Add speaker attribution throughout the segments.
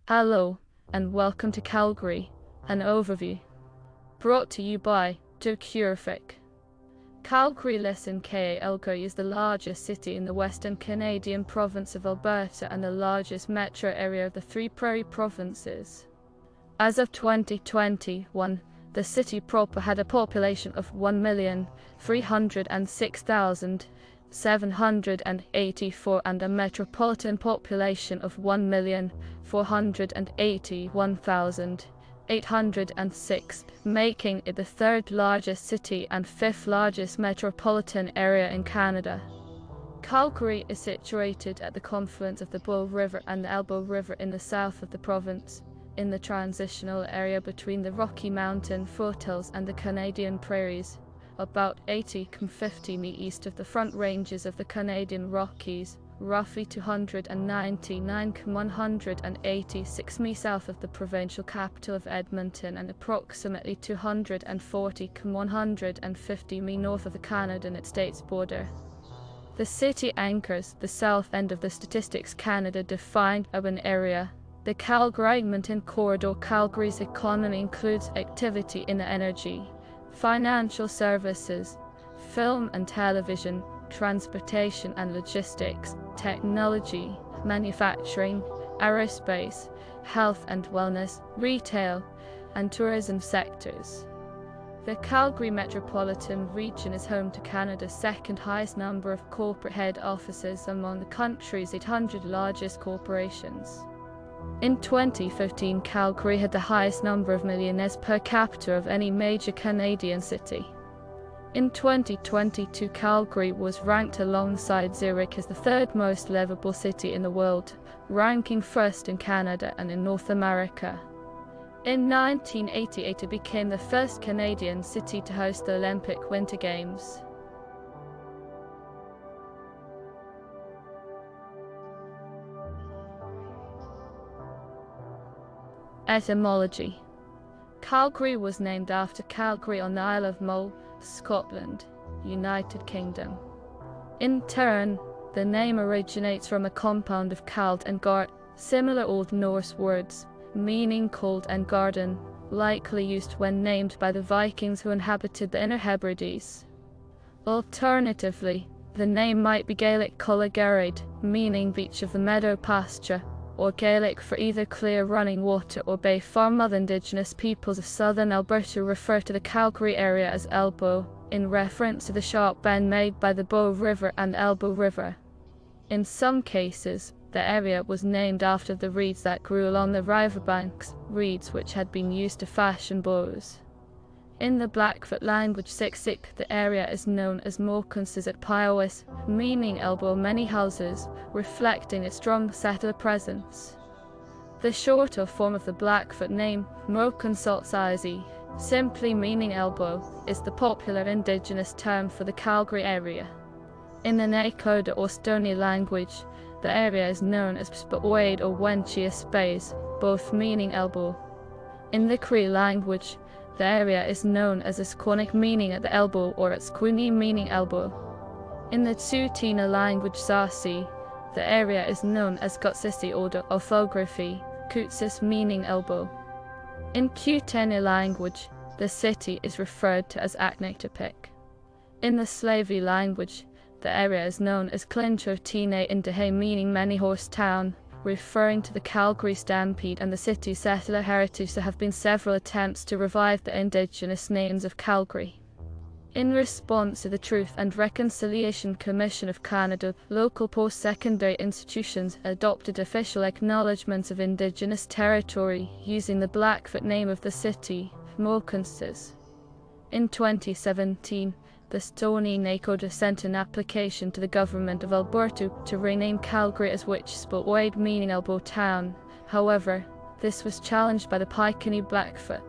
Speaker 1: Hello, and welcome to Calgary, an overview. Brought to you by Calgary. Calgary is the largest city in the western Canadian province of Alberta and the largest metro area of the three prairie provinces. As of 2021, the city proper had a population of 1,306,784 and a metropolitan population of 1,481,806, making it the third largest city and fifth largest metropolitan area in Canada. Calgary is situated at the confluence of the Bole River and the Elbow River in the south of the province, in the transitional area between the Rocky Mountain foothills and the Canadian prairies, about 80-50 mi east of the Front Ranges of the Canadian Rockies, roughly 299-186 mi south of the provincial capital of Edmonton, and approximately 240-150 mi north of the Canada-United States border. The city anchors the south end of the Statistics Canada defined urban area. The Calgary-Edmonton corridor. Calgary's economy includes activity in the energy, financial services, film and television, transportation and logistics, technology, manufacturing, aerospace, health and wellness, retail, and tourism sectors. The Calgary metropolitan region is home to Canada's second highest number of corporate head offices among the country's 800 largest corporations. In 2015, Calgary had the highest number of millionaires per capita of any major Canadian city. In 2022, Calgary was ranked alongside Zurich as the third most livable city in the world, ranking first in Canada and in North America. In 1988, it became the first Canadian city to host the Olympic Winter Games. Etymology. Calgary was named after Calgary on the Isle of Mull, Scotland, United Kingdom. In turn, the name originates from a compound of Cald and Gard, similar Old Norse words, meaning cold and garden, likely used when named by the Vikings who inhabited the Inner Hebrides. Alternatively, the name might be Gaelic Collagarade, meaning beach of the meadow pasture, or Gaelic for either clear running water or bay farm. Other Indigenous peoples of southern Alberta refer to the Calgary area as Elbow, in reference to the sharp bend made by the Bow River and Elbow River. In some cases, the area was named after the reeds that grew along the riverbanks, reeds which had been used to fashion bows. In the Blackfoot language Siksik, the area is known as Mokansis Piawis, meaning elbow many houses, reflecting its strong settler presence. The shorter form of the Blackfoot name, Mokansaltsizi, simply meaning elbow, is the popular Indigenous term for the Calgary area. In the Nakota or Stoney language, the area is known as Spaoid or Wenchia Space, both meaning elbow. In the Cree language, the area is known as Squanic, meaning at the elbow, or at Squini, meaning elbow. In the Tsuut'ina language Sarsi, the area is known as Gutsisi or the orthography, Kutsis, meaning elbow. In Kuteni language, the city is referred to as Aknetapik. In the Slavi language, the area is known as Clinchotine Indahe, meaning many horse town, referring to the Calgary Stampede and the city's settler heritage. There have been several attempts to revive the Indigenous names of Calgary. In response to the Truth and Reconciliation Commission of Canada, local post-secondary institutions adopted official acknowledgements of Indigenous territory using the Blackfoot name of the city, Mokansis. In 2017, the Stoney Nakoda sent an application to the government of Alberta to rename Calgary as Witchspoid, meaning elbow town. However, this was challenged by the Piikani Blackfoot.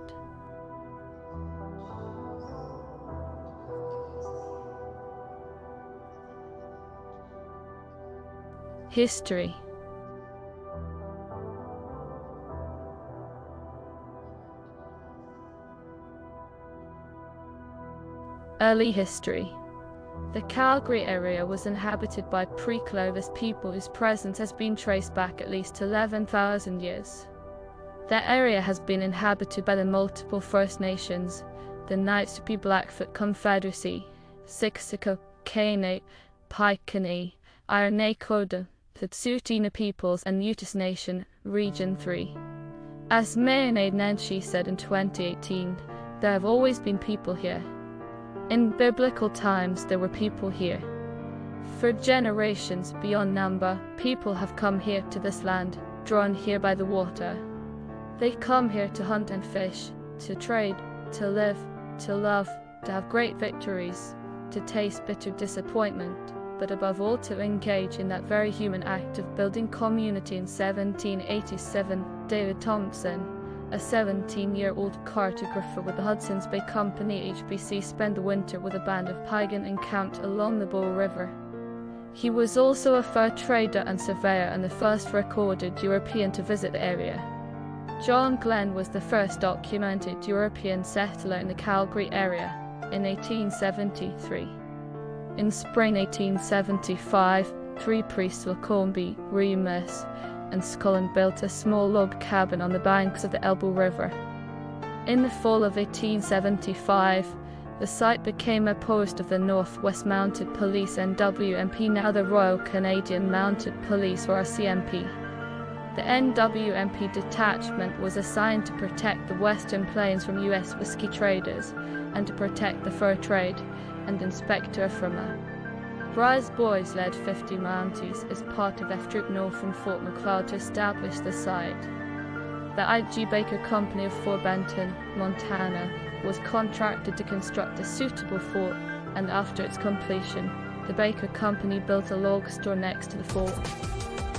Speaker 1: History. Early history. The Calgary area was inhabited by pre-Clovis people whose presence has been traced back at least 11,000 years. The area has been inhabited by the multiple First Nations, the Naitsippi Blackfoot Confederacy, Siksika, Kainai, Piikani, Iroquois, the Tsuut'ina Peoples and Utus Nation, Region 3. As Mayor Anete Lusina said in 2018, there have always been people here. In biblical times there were people here. For generations beyond number, people have come here to this land, drawn here by the water. They come here to hunt and fish, to trade, to live, to love, to have great victories, to taste bitter disappointment, but above all to engage in that very human act of building community. In 1787, David Thompson, a 17-year-old cartographer with the Hudson's Bay Company HBC, spent the winter with a band of Piegan encamped along the Bole River. He was also a fur trader and surveyor and the first recorded European to visit the area. John Glenn was the first documented European settler in the Calgary area in 1873. In spring 1875, 3 priests Lacombe, Remus, and Scullin built a small log cabin on the banks of the Elbow River. In the fall of 1875, the site became a post of the Northwest Mounted Police NWMP, now the Royal Canadian Mounted Police or RCMP. The NWMP detachment was assigned to protect the Western Plains from U.S. whiskey traders and to protect the fur trade, and Inspector Frema. Bry's boys led 50 Mounties as part of F Troop North from Fort McLeod to establish the site. The I.G. Baker Company of Fort Benton, Montana, was contracted to construct a suitable fort, and after its completion, the Baker Company built a log store next to the fort.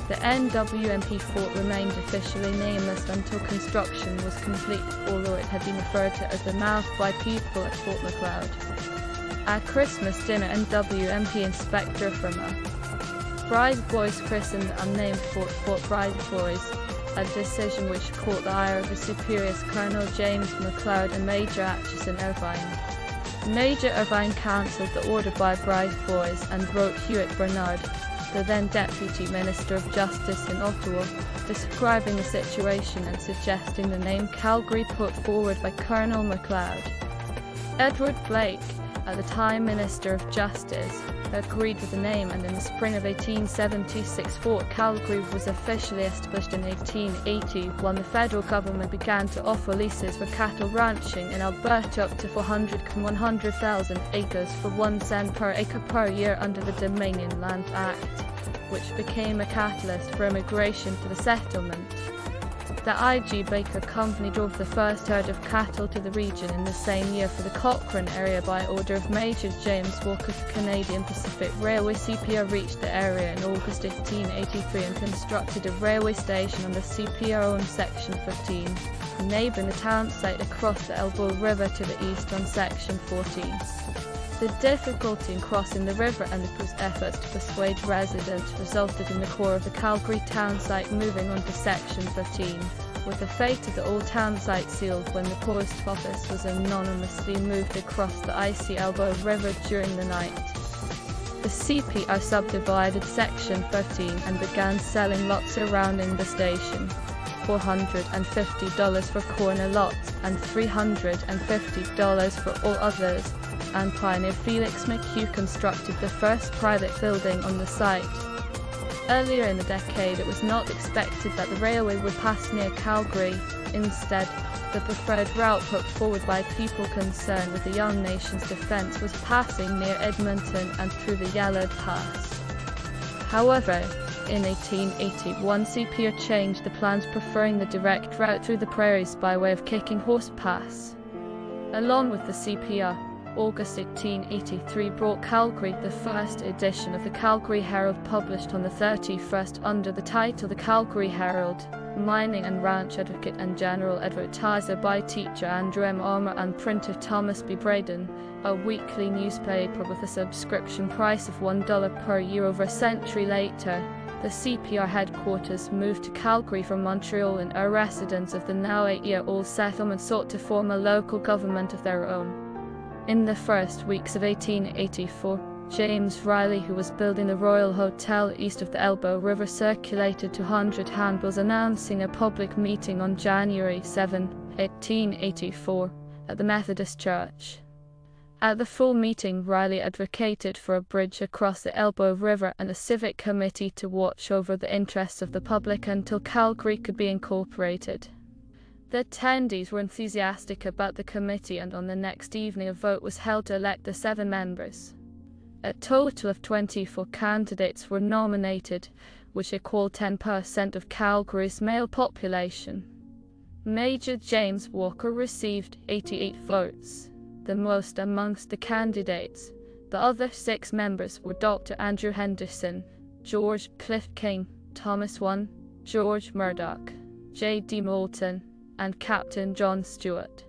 Speaker 1: The NWMP fort remained officially nameless until construction was complete, although it had been referred to as the Mouth by people at Fort McLeod. At Christmas dinner, NWMP Inspector Frema. Bry's boys christened the unnamed Fort Bry's Boys, a decision which caught the ire of the superiors Colonel James McLeod and Major Atchison Irvine. Major Irvine cancelled the order by Bry's boys and wrote Hewitt Bernard, the then Deputy Minister of Justice in Ottawa, describing the situation and suggesting the name Calgary put forward by Colonel McLeod. Edward Blake, at the time Minister of Justice, agreed with the name, and in the spring of 1876 Fort Calgary was officially established. In 1880, when the federal government began to offer leases for cattle ranching in Alberta up to 100,000 acres for 1 cent per acre per year under the Dominion Land Act, which became a catalyst for immigration to the settlement. The I.G. Baker Company drove the first herd of cattle to the region in the same year for the Cochrane area by order of Major James Walker. The Canadian Pacific Railway CPR reached the area in August 1883 and constructed a railway station on the CPR-owned Section 15, neighbouring the town site across the Elbow River to the east on Section 14. The difficulty in crossing the river and the efforts to persuade residents resulted in the core of the Calgary town site moving onto Section 15, with the fate of the old town site sealed when the post office was anonymously moved across the icy Elbow River during the night. The CPR subdivided Section 13 and began selling lots surrounding the station, $450 for corner lots and $350 for all others, and pioneer Felix McHugh constructed the first private building on the site. Earlier in the decade, it was not expected that the railway would pass near Calgary. Instead, the preferred route put forward by people concerned with the young nation's defence was passing near Edmonton and through the Yellowed Pass. However, in 1881, CPR changed the plans, preferring the direct route through the prairies by way of Kicking Horse Pass. Along with the CPR, August 1883 brought Calgary the first edition of the Calgary Herald, published on the 31st under the title The Calgary Herald, mining and ranch advocate and general advertiser by teacher Andrew M.R. and printer Thomas B. Braden, a weekly newspaper with a subscription price of $1 per year. Over a century later, the CPR headquarters moved to Calgary from Montreal, and our residents of the now 8-year-old settlement sought to form a local government of their own. In the first weeks of 1884, James Riley, who was building the Royal Hotel east of the Elbow River, circulated 200 handbills announcing a public meeting on January 7, 1884, at the Methodist Church. At the full meeting, Riley advocated for a bridge across the Elbow River and a civic committee to watch over the interests of the public until Calgary could be incorporated. The attendees were enthusiastic about the committee, and on the next evening a vote was held to elect the 7 members. A total of 24 candidates were nominated, which equaled 10% of Calgary's male population. Major James Walker received 88 votes, the most amongst the candidates. The other 6 members were Dr. Andrew Henderson, George Cliff King, Thomas I, George Murdoch, J.D. Moulton, and Captain John Stewart.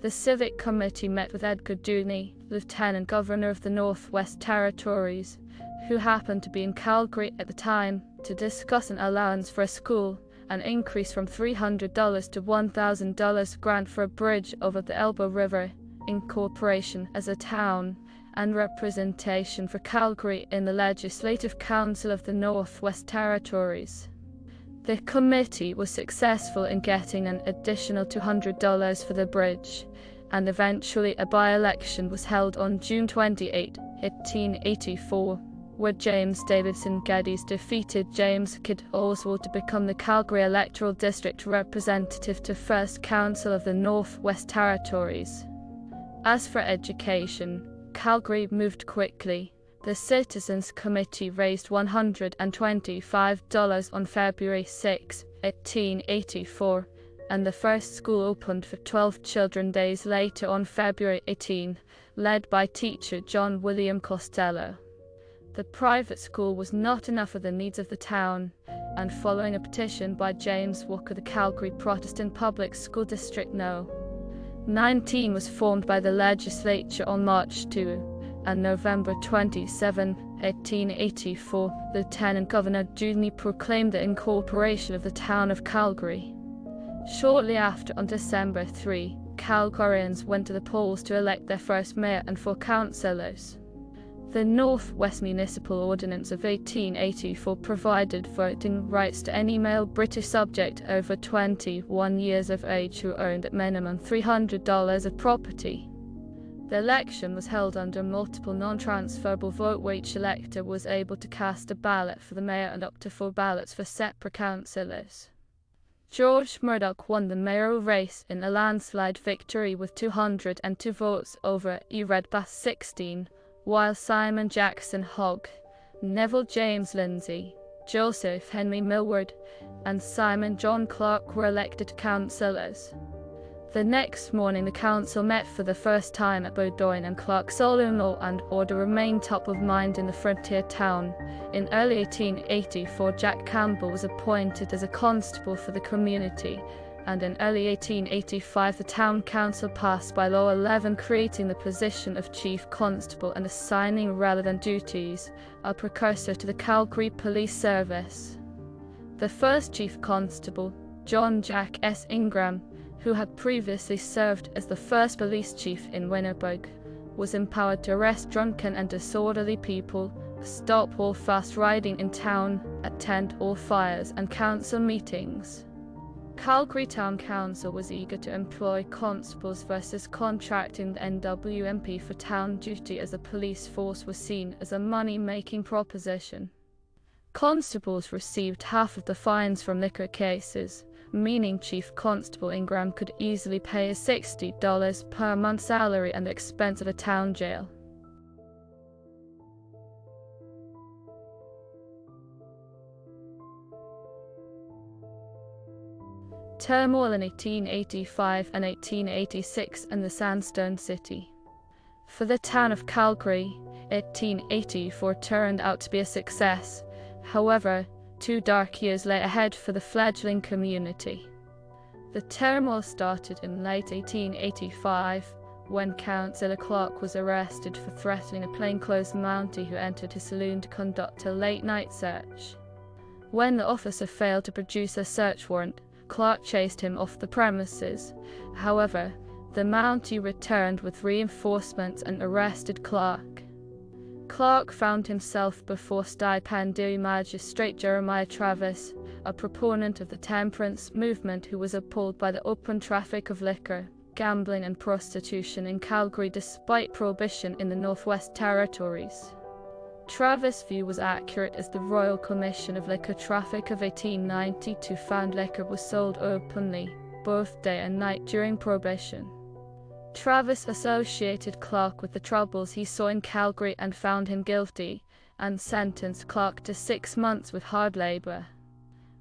Speaker 1: The Civic Committee met with Edgar Dewey, Lieutenant Governor of the Northwest Territories, who happened to be in Calgary at the time, to discuss an allowance for a school, an increase from $300 to $1,000 grant for a bridge over the Elbow River, incorporation as a town, and representation for Calgary in the Legislative Council of the Northwest Territories. The committee was successful in getting an additional $200 for the bridge, and eventually a by-election was held on June 28, 1884, where James Davidson Geddes defeated James Kidd Oswald to become the Calgary Electoral District representative to First Council of the Northwest Territories. As for education, Calgary moved quickly. The Citizens Committee raised $125 on February 6, 1884, and the first school opened for 12 children days later on February 18, led by teacher John William Costello. The private school was not enough for the needs of the town, and following a petition by James Walker, the Calgary Protestant Public School District No. 19 was formed by the legislature on March 2. And November 27, 1884, Lieutenant Governor Dewey proclaimed the incorporation of the town of Calgary. Shortly after, on December 3, Calgarians went to the polls to elect their first mayor and 4 councillors. The Northwest Municipal Ordinance of 1884 provided voting rights to any male British subject over 21 years of age who owned at minimum $300 of property. The election was held under multiple non-transferable vote, where each elector was able to cast a ballot for the mayor and up to 4 ballots for separate councillors. George Murdoch won the mayoral race in a landslide victory with 202 votes over Everett Bumstead 16, while Simon Jackson Hogg, Neville James Lindsay, Joseph Henry Millward, and Simon John Clark were elected councillors. The next morning the council met for the first time at Bowdoin, and Clark saw law and order remain top of mind in the frontier town. In early 1884, Jack Campbell was appointed as a constable for the community, and in early 1885 the town council passed by Law 11 creating the position of chief constable and assigning relevant duties, a precursor to the Calgary Police Service. The first chief constable, John Jack S. Ingram, who had previously served as the first police chief in Winnipeg, was empowered to arrest drunken and disorderly people, stop all fast riding in town, attend all fires and council meetings. Calgary Town Council was eager to employ constables versus contracting the NWMP for town duty, as the police force was seen as a money-making proposition. Constables received half of the fines from liquor cases, meaning Chief Constable Ingram could easily pay a $60 per month salary and the expense of a town jail. Turmoil in 1885 and 1886 in the Sandstone City. For the town of Calgary, 1884 turned out to be a success. However, 2 dark years lay ahead for the fledgling community. The turmoil started in late 1885, when Councillor Clark was arrested for threatening a plainclothes Mountie who entered his saloon to conduct a late-night search. When the officer failed to produce a search warrant, Clark chased him off the premises. However, the Mountie returned with reinforcements and arrested Clark. Clark found himself before stipendiary magistrate Jeremiah Travis, a proponent of the temperance movement who was appalled by the open traffic of liquor, gambling and prostitution in Calgary despite prohibition in the Northwest Territories. Travis' view was accurate as the Royal Commission of Liquor Traffic of 1892 found liquor was sold openly, both day and night during Prohibition. Travis associated Clark with the troubles he saw in Calgary and found him guilty, and sentenced Clark to 6 months with hard labour.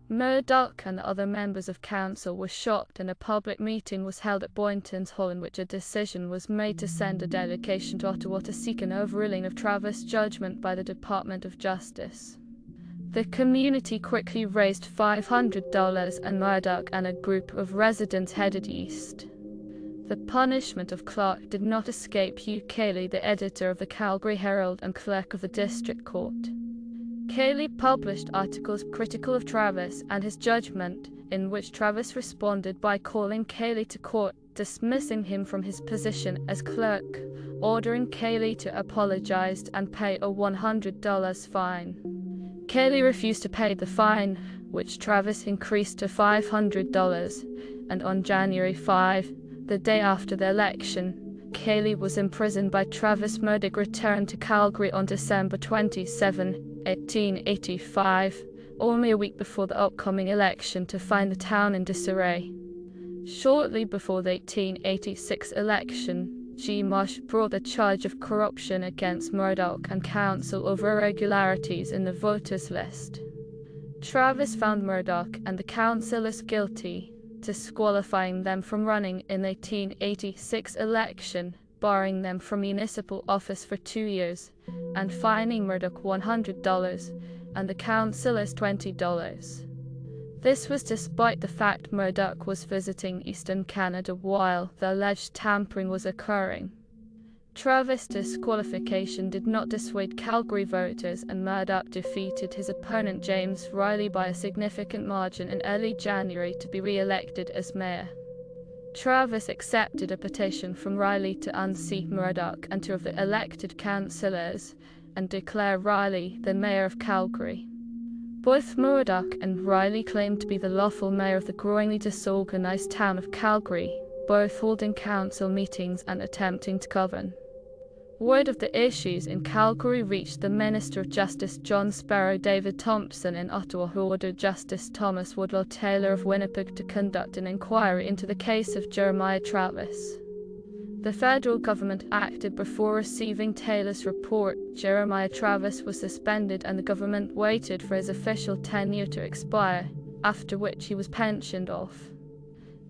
Speaker 1: Murdoch and the other members of council were shocked, and a public meeting was held at Podington Hall in which a decision was made to send a delegation to Ottawa to seek an overruling of Travis' judgment by the Department of Justice. The community quickly raised $500, and Murdoch and a group of residents headed east. The punishment of Clark did not escape Hugh Cayley, the editor of the Calgary Herald and clerk of the district court. Cayley published articles critical of Travis and his judgment, in which Travis responded by calling Cayley to court, dismissing him from his position as clerk, ordering Cayley to apologize and pay a $100 fine. Cayley refused to pay the fine, which Travis increased to $500, and on January 5, the day after the election, Cayley was imprisoned by Travis. Murdoch returned to Calgary on December 27, 1885, only a week before the upcoming election, to find the town in disarray. Shortly before the 1886 election, G. Marsh brought a charge of corruption against Murdoch and council over irregularities in the voters' list. Travis found Murdoch and the councillors guilty, disqualifying them from running in the 1886 election, barring them from municipal office for 2 years, and fining Murdoch $100 and the councillors $20. This was despite the fact Murdoch was visiting Eastern Canada while the alleged tampering was occurring. Travis' disqualification did not dissuade Calgary voters, and Murdoch defeated his opponent James Riley by a significant margin in early January to be re-elected as mayor. Travis accepted a petition from Riley to unseat Murdoch and 2 of the elected councillors, and declare Riley the mayor of Calgary. Both Murdoch and Riley claimed to be the lawful mayor of the growingly disorganized town of Calgary, both holding council meetings and attempting to govern. Word of the issues in Calgary reached the Minister of Justice John Sparrow David Thompson in Ottawa, who ordered Justice Thomas Woodlaw Taylor of Winnipeg to conduct an inquiry into the case of Jeremiah Travis. The federal government acted before receiving Taylor's report. Jeremiah Travis was suspended and the government waited for his official tenure to expire, after which he was pensioned off.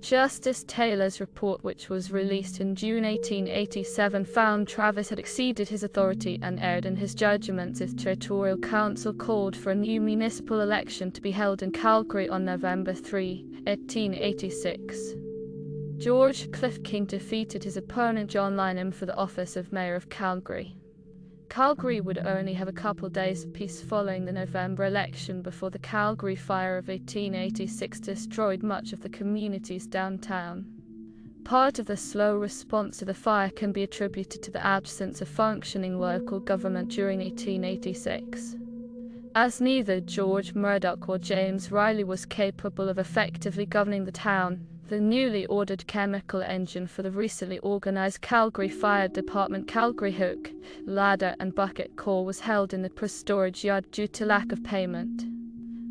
Speaker 1: Justice Taylor's report, which was released in June 1887, found Travis had exceeded his authority and erred in his judgments. His territorial council called for a new municipal election to be held in Calgary on November 3, 1886. George Cliff King defeated his opponent John Lynham for the office of Mayor of Calgary. Calgary would only have a couple days of peace following the November election before the Calgary fire of 1886 destroyed much of the community's downtown. Part of the slow response to the fire can be attributed to the absence of functioning local government during 1886. As neither George Murdoch or James Riley was capable of effectively governing the town, the newly ordered chemical engine for the recently organized Calgary Fire Department, Calgary Hook, Ladder and Bucket Corps, was held in the storage yard due to lack of payment.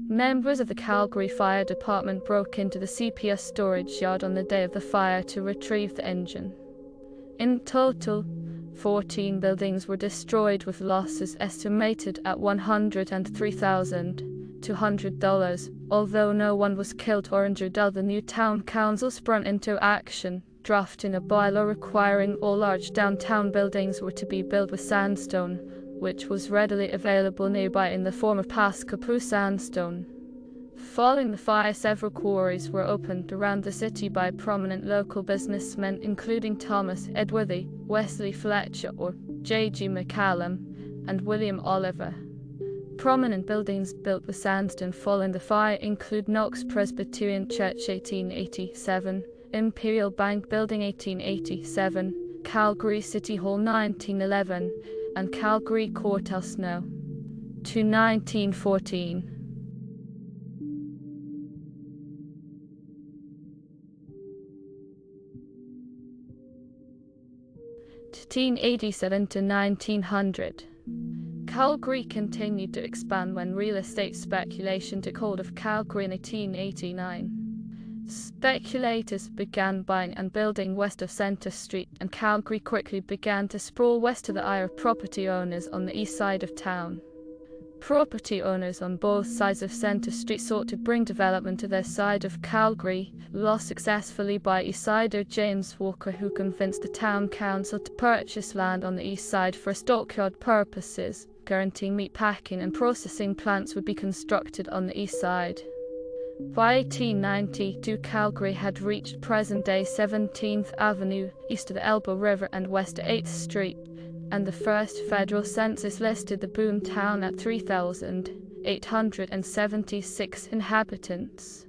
Speaker 1: Members of the Calgary Fire Department broke into the CPS storage yard on the day of the fire to retrieve the engine. In total, 14 buildings were destroyed, with losses estimated at $103,200. Although no one was killed or injured, the new town council sprung into action, drafting a bylaw requiring all large downtown buildings were to be built with sandstone, which was readily available nearby in the form of Pascapoo sandstone. Following the fire, several quarries were opened around the city by prominent local businessmen, including Thomas Edworthy, Wesley Fletcher or J.G. McCallum, and William Oliver. Prominent buildings built with sandstone following the fire include Knox Presbyterian Church 1887, Imperial Bank Building 1887, Calgary City Hall 1911, and Calgary Quartel Snow. To 1914. To 1887 to 1900. Calgary continued to expand when real estate speculation took hold of Calgary in 1889. Speculators began buying and building west of Centre Street, and Calgary quickly began to sprawl west of the eye of property owners on the east side of town. Property owners on both sides of Centre Street sought to bring development to their side of Calgary, lost successfully by Eastsider James Walker, who convinced the town council to purchase land on the east side for stockyard purposes, guaranteeing meat packing and processing plants would be constructed on the east side. By 1892, Calgary had reached present-day 17th Avenue, east of the Elbow River and west of 8th Street, and the first federal census listed the boom town at 3,876 inhabitants.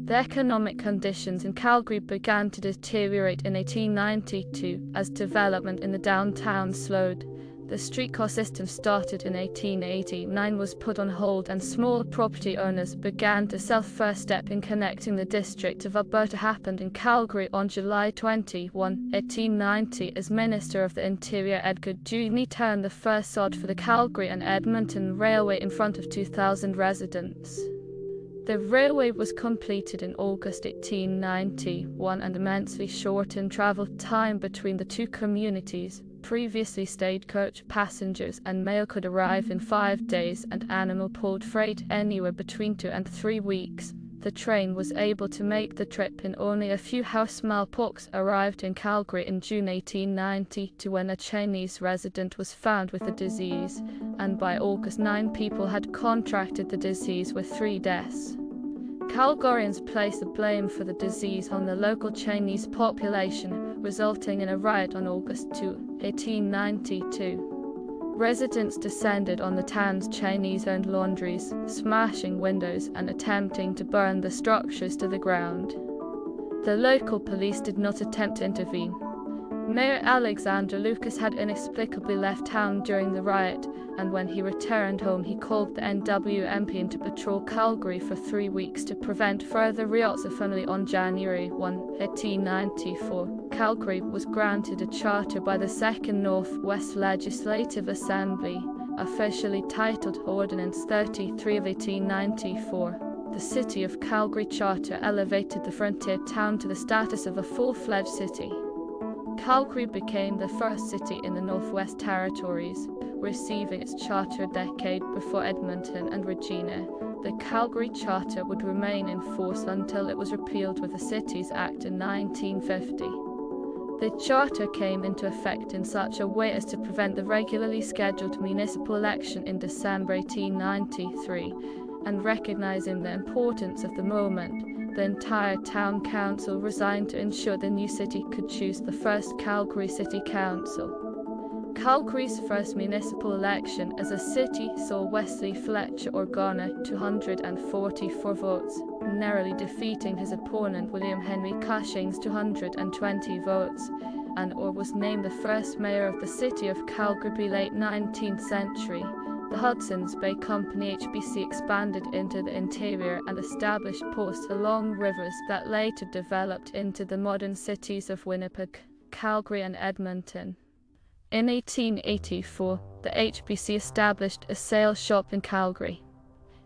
Speaker 1: The economic conditions in Calgary began to deteriorate in 1892 as development in the downtown slowed. The streetcar system started in 1889 was put on hold, and small property owners began to sell. First step in connecting the district of Alberta happened in Calgary on July 21, 1890, as Minister of the Interior Edgar Dewey turned the first sod for the Calgary and Edmonton Railway in front of 2,000 residents. The railway was completed in August 1891 and immensely shortened travel time between the two communities. Previously, stagecoach passengers and mail could arrive in 5 days and animal pulled freight anywhere between 2 and 3 weeks. The train was able to make the trip in only a few hours. Smallpox arrived in Calgary in June 1892 when a Chinese resident was found with the disease, and by August 9 people had contracted the disease with 3 deaths. Calgarians placed the blame for the disease on the local Chinese population, resulting in a riot on August 2, 1892. Residents descended on the town's Chinese-owned laundries, smashing windows and attempting to burn the structures to the ground. The local police did not attempt to intervene. Mayor Alexander Lucas had inexplicably left town during the riot, and when he returned home he called the NWMP in to patrol Calgary for 3 weeks to prevent further riots. Finally, on January 1, 1894, Calgary was granted a charter by the Second Northwest Legislative Assembly, officially titled Ordinance 33 of 1894. The City of Calgary Charter elevated the frontier town to the status of a full-fledged city. Calgary became the first city in the Northwest Territories, receiving its charter a decade before Edmonton and Regina. The Calgary Charter would remain in force until it was repealed with the Cities Act in 1950. The charter came into effect in such a way as to prevent the regularly scheduled municipal election in December 1893, and recognizing the importance of the moment, the entire town council resigned to ensure the new city could choose the first Calgary City Council. Calgary's first municipal election as a city saw Wesley Fletcher garner 244 votes, narrowly defeating his opponent William Henry Cushing's 220 votes, and was named the first mayor of the city of Calgary. Late 19th century. The Hudson's Bay Company HBC expanded into the interior and established posts along rivers that later developed into the modern cities of Winnipeg, Calgary and Edmonton. In 1884, the HBC established a sales shop in Calgary.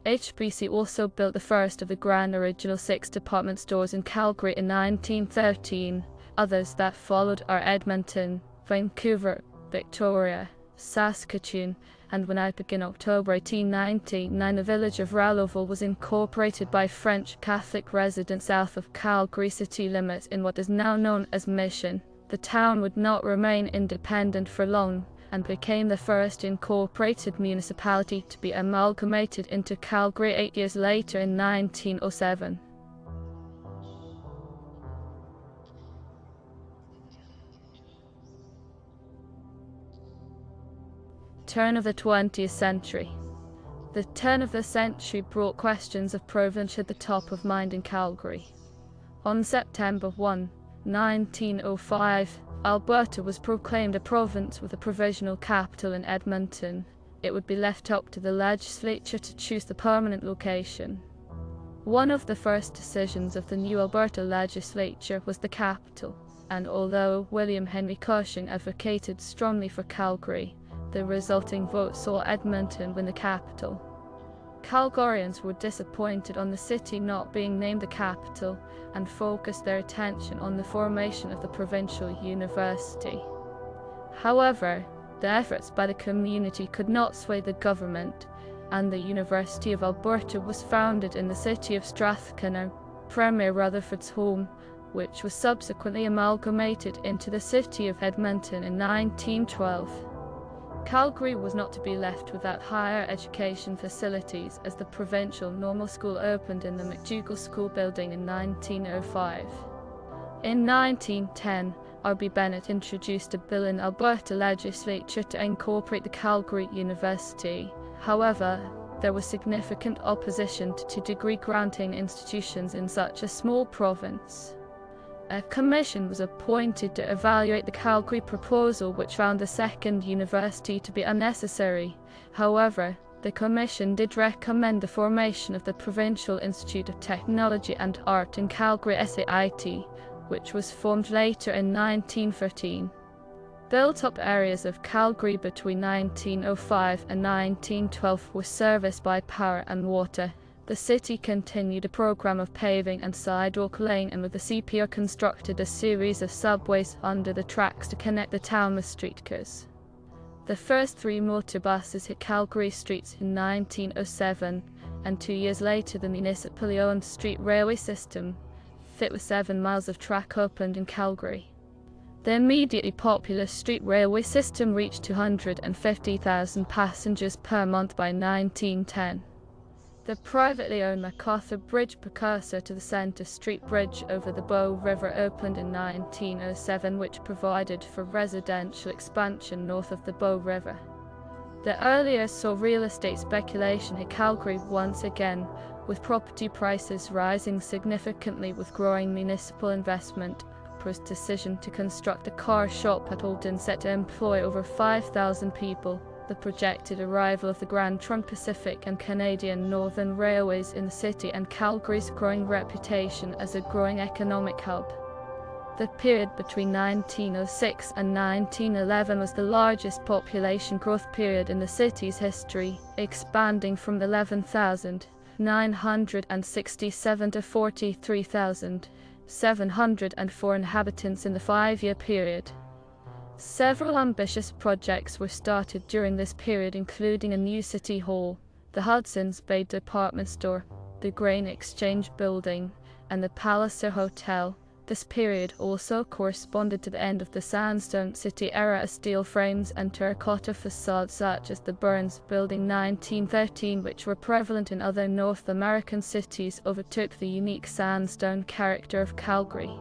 Speaker 1: HBC also built the first of the grand original 6 department stores in Calgary in 1913. Others that followed are Edmonton, Vancouver, Victoria, Saskatchewan, and Winnipeg. In October 1899, the village of Ralloville was incorporated by French Catholic residents south of Calgary city limits in what is now known as Mission. The town would not remain independent for long, and became the first incorporated municipality to be amalgamated into Calgary 8 years later in 1907. Turn of the 20th century. The turn of the century brought questions of province at the top of mind in Calgary. On September 1, 1905, Alberta was proclaimed a province with a provisional capital in Edmonton. It would be left up to the legislature to choose the permanent location. One of the first decisions of the new Alberta legislature was the capital, and although William Henry Cushing advocated strongly for Calgary, the resulting vote saw Edmonton win the capital. Calgarians were disappointed on the city not being named the capital and focused their attention on the formation of the provincial university. However, the efforts by the community could not sway the government, and the University of Alberta was founded in the city of Strathcona, Premier Rutherford's home, which was subsequently amalgamated into the city of Edmonton in 1912. Calgary was not to be left without higher education facilities, as the provincial normal school opened in the McDougall School building in 1905. In 1910, R.B. Bennett introduced a bill in Alberta legislature to incorporate the Calgary University. However, there was significant opposition to degree-granting institutions in such a small province. A commission was appointed to evaluate the Calgary proposal, which found a second university to be unnecessary. However, the commission did recommend the formation of the Provincial Institute of Technology and Art in Calgary SAIT, which was formed later in 1913. Built-up areas of Calgary between 1905 and 1912 were serviced by power and water. The city continued a program of paving and sidewalk laying, and with the CPR constructed a series of subways under the tracks to connect the town with streetcars. The first 3 motor buses hit Calgary streets in 1907, and 2 years later the municipally owned street railway system, fit with 7 miles of track, opened in Calgary. The immediately popular street railway system reached 250,000 passengers per month by 1910. The privately owned MacArthur Bridge, precursor to the Centre Street Bridge over the Bow River, opened in 1907, which provided for residential expansion north of the Bow River. The earlier saw real estate speculation hit Calgary once again, with property prices rising significantly with growing municipal investment. Oprah's decision to construct a car shop at Alden set to employ over 5,000 people. The projected arrival of the Grand Trunk Pacific and Canadian Northern Railways in the city, and Calgary's growing reputation as a growing economic hub. The period between 1906 and 1911 was the largest population growth period in the city's history, expanding from 11,967 to 43,704 inhabitants in the 5-year period. Several ambitious projects were started during this period, including a new city hall, the Hudson's Bay department store, the Grain Exchange building, and the Palliser Hotel. This period also corresponded to the end of the Sandstone City era, as steel frames and terracotta facades such as the Burns Building 1913, which were prevalent in other North American cities, overtook the unique sandstone character of Calgary.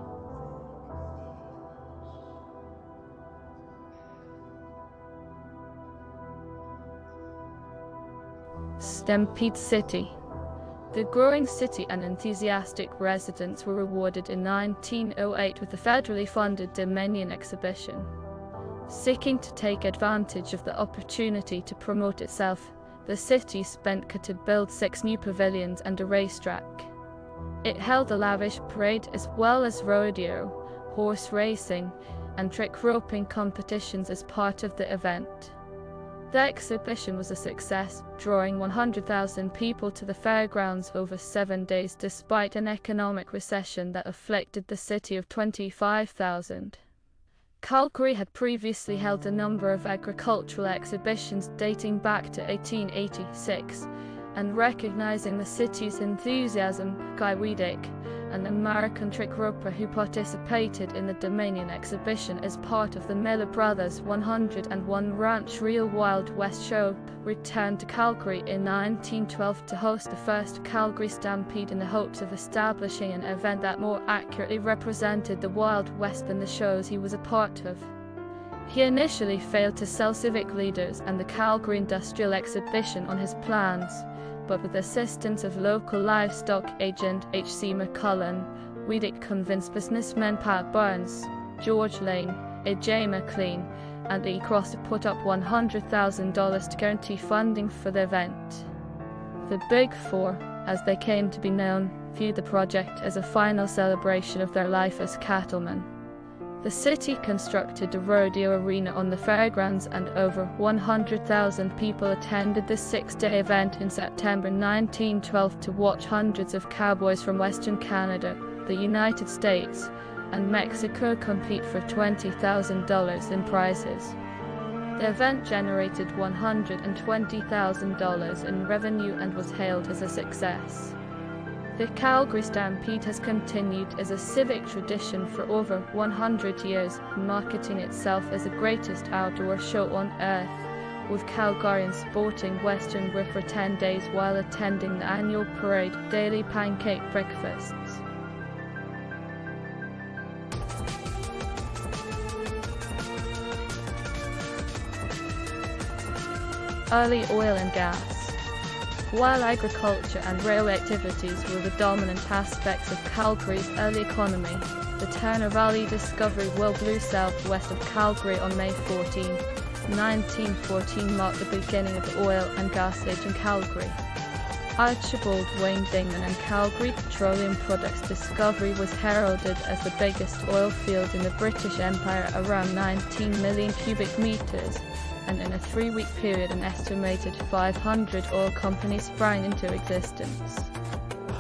Speaker 1: Stampede City. The growing city and enthusiastic residents were rewarded in 1908 with the federally funded Dominion exhibition. Seeking to take advantage of the opportunity to promote itself, the city spent to build 6 new pavilions and a racetrack. It held a lavish parade as well as rodeo, horse racing, and trick roping competitions as part of the event. The exhibition was a success, drawing 100,000 people to the fairgrounds over 7 days, despite an economic recession that afflicted the city of 25,000. Calgary had previously held a number of agricultural exhibitions dating back to 1886, and recognizing the city's enthusiasm, Guy Wiedeck, an American trick roper who participated in the Dominion exhibition as part of the Miller Brothers 101 Ranch Real Wild West show, returned to Calgary in 1912 to host the first Calgary Stampede in the hopes of establishing an event that more accurately represented the Wild West than the shows he was a part of. He initially failed to sell civic leaders and the Calgary Industrial Exhibition on his plans, but with the assistance of local livestock agent H.C. McCullen, Wiedeck convinced businessmen Pat Burns, George Lane, AJ McLean, and E. Cross to put up $100,000 to guarantee funding for the event. The Big Four, as they came to be known, viewed the project as a final celebration of their life as cattlemen. The city constructed a rodeo arena on the fairgrounds, and over 100,000 people attended this 6-day event in September 1912 to watch hundreds of cowboys from Western Canada, the United States, and Mexico compete for $20,000 in prizes. The event generated $120,000 in revenue and was hailed as a success. The Calgary Stampede has continued as a civic tradition for over 100 years, marketing itself as the greatest outdoor show on earth, with Calgarians sporting Western wear for 10 days while attending the annual parade, daily pancake breakfasts. Early oil and gas. While agriculture and railway activities were the dominant aspects of Calgary's early economy, the Turner Valley discovery well blew southwest of Calgary on May 14, 1914 marked the beginning of the oil and gas age in Calgary. Archibald Wayne Dingman and Calgary Petroleum Products discovery was heralded as the biggest oil field in the British Empire, around 19 million cubic meters, and in a 3-week period an estimated 500 oil companies sprang into existence.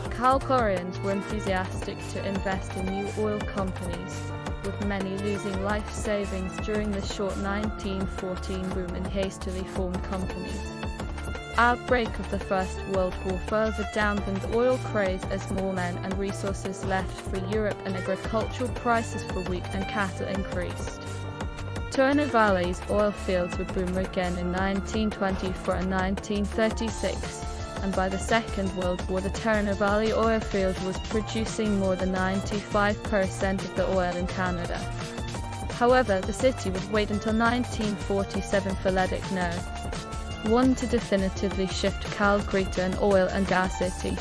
Speaker 1: Calgarians were enthusiastic to invest in new oil companies, with many losing life savings during the short 1914 boom in hastily formed companies. Outbreak of the First World War further dampened the oil craze as more men and resources left for Europe and agricultural prices for wheat and cattle increased. Turner Valley's oil fields would boom again in 1924 and 1936, and by the Second World War the Turner Valley oil field was producing more than 95% of the oil in Canada. However, the city would wait until 1947 for let it know. One to definitively shift Calgary to an oil and gas city.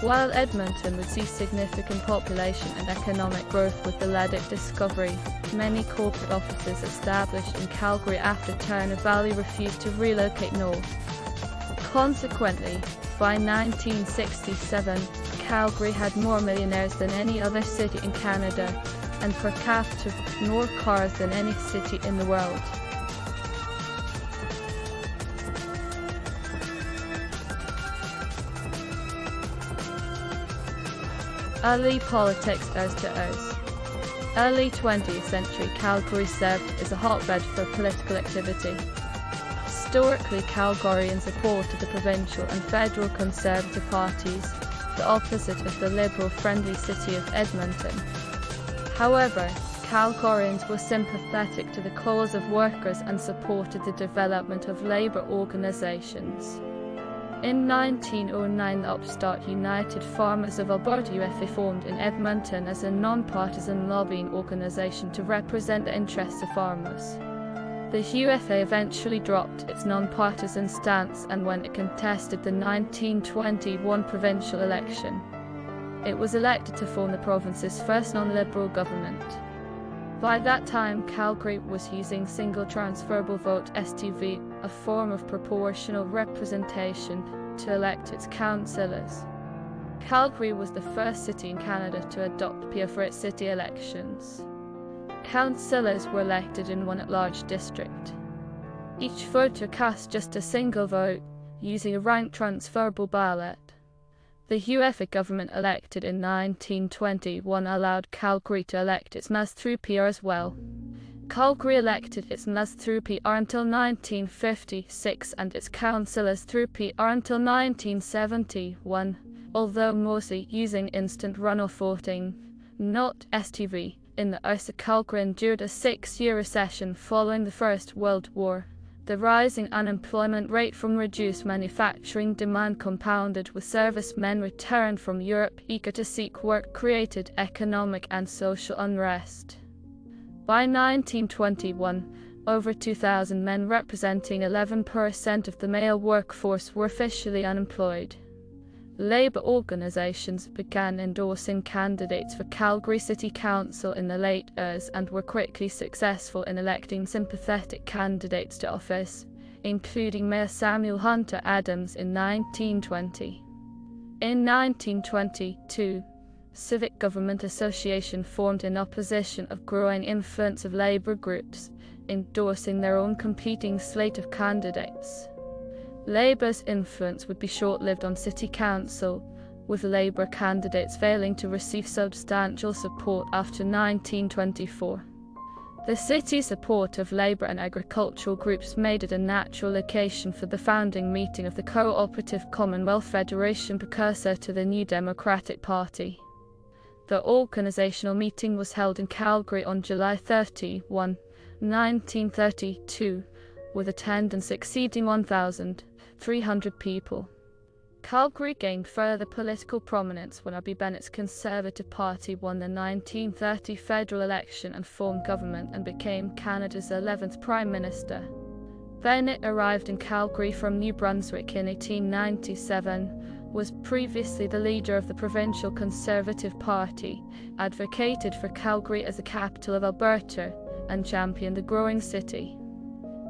Speaker 1: While Edmonton would see significant population and economic growth with the Leduc discovery, many corporate offices established in Calgary after Turner Valley refused to relocate north. Consequently, by 1967, Calgary had more millionaires than any other city in Canada, and per capita more cars than any city in the world. Early politics as to us. Early 20th century Calgary served as a hotbed for political activity. Historically, Calgarians supported the provincial and federal Conservative parties, the opposite of the liberal-friendly city of Edmonton. However, Calgarians were sympathetic to the cause of workers and supported the development of labor organizations. In 1909, the upstart United Farmers of Alberta UFA formed in Edmonton as a non-partisan lobbying organization to represent the interests of farmers. The UFA eventually dropped its non-partisan stance, and when it contested the 1921 provincial election, it was elected to form the province's first non-liberal government. By that time, Calgary was using single transferable vote (STV), a form of proportional representation, to elect its councillors. Calgary was the first city in Canada to adopt PA for its city elections. Councillors were elected in one at-large district. Each voter cast just a single vote, using a ranked transferable ballot. The UFA government elected in 1921 allowed Calgary to elect its mayor through PR as well. Calgary elected its mayor through PR until 1956 and its councillors through PR until 1971, although mostly using instant runoff voting, not STV. In the US, Calgary endured a 6-year recession following the First World War. The rising unemployment rate from reduced manufacturing demand, compounded with servicemen returned from Europe eager to seek work, created economic and social unrest. By 1921, over 2,000 men representing 11% of the male workforce were officially unemployed. Labour organisations began endorsing candidates for Calgary City Council in the late years and were quickly successful in electing sympathetic candidates to office, including Mayor Samuel Hunter Adams in 1920. In 1922, Civic Government Association formed in opposition of growing influence of Labour groups, endorsing their own competing slate of candidates. Labour's influence would be short-lived on City Council, with Labour candidates failing to receive substantial support after 1924. The city's support of Labour and agricultural groups made it a natural location for the founding meeting of the Cooperative Commonwealth Federation, precursor to the New Democratic Party. The organisational meeting was held in Calgary on July 31, 1932, with attendance exceeding 1,300 people. Calgary gained further political prominence when Abby Bennett's Conservative Party won the 1930 federal election and formed government and became Canada's 11th Prime Minister. Bennett arrived in Calgary from New Brunswick in 1897, was previously the leader of the Provincial Conservative Party, advocated for Calgary as the capital of Alberta, and championed the growing city.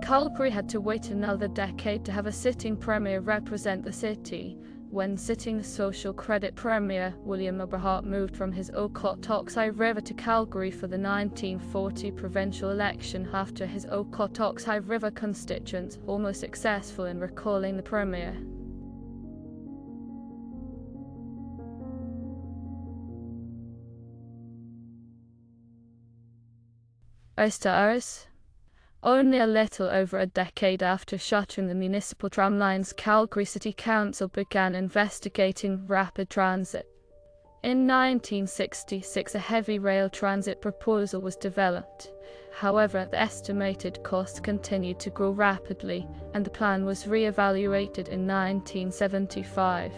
Speaker 1: Calgary had to wait another decade to have a sitting premier represent the city, when sitting Social Credit Premier William Aberhart moved from his Okotoks River to Calgary for the 1940 provincial election after his Okotoks River constituents almost successful in recalling the premier. Ours. Only a little over a decade after shuttering the municipal tram lines, Calgary City Council began investigating rapid transit. In 1966, a heavy rail transit proposal was developed. However, the estimated costs continued to grow rapidly, and the plan was re-evaluated in 1975.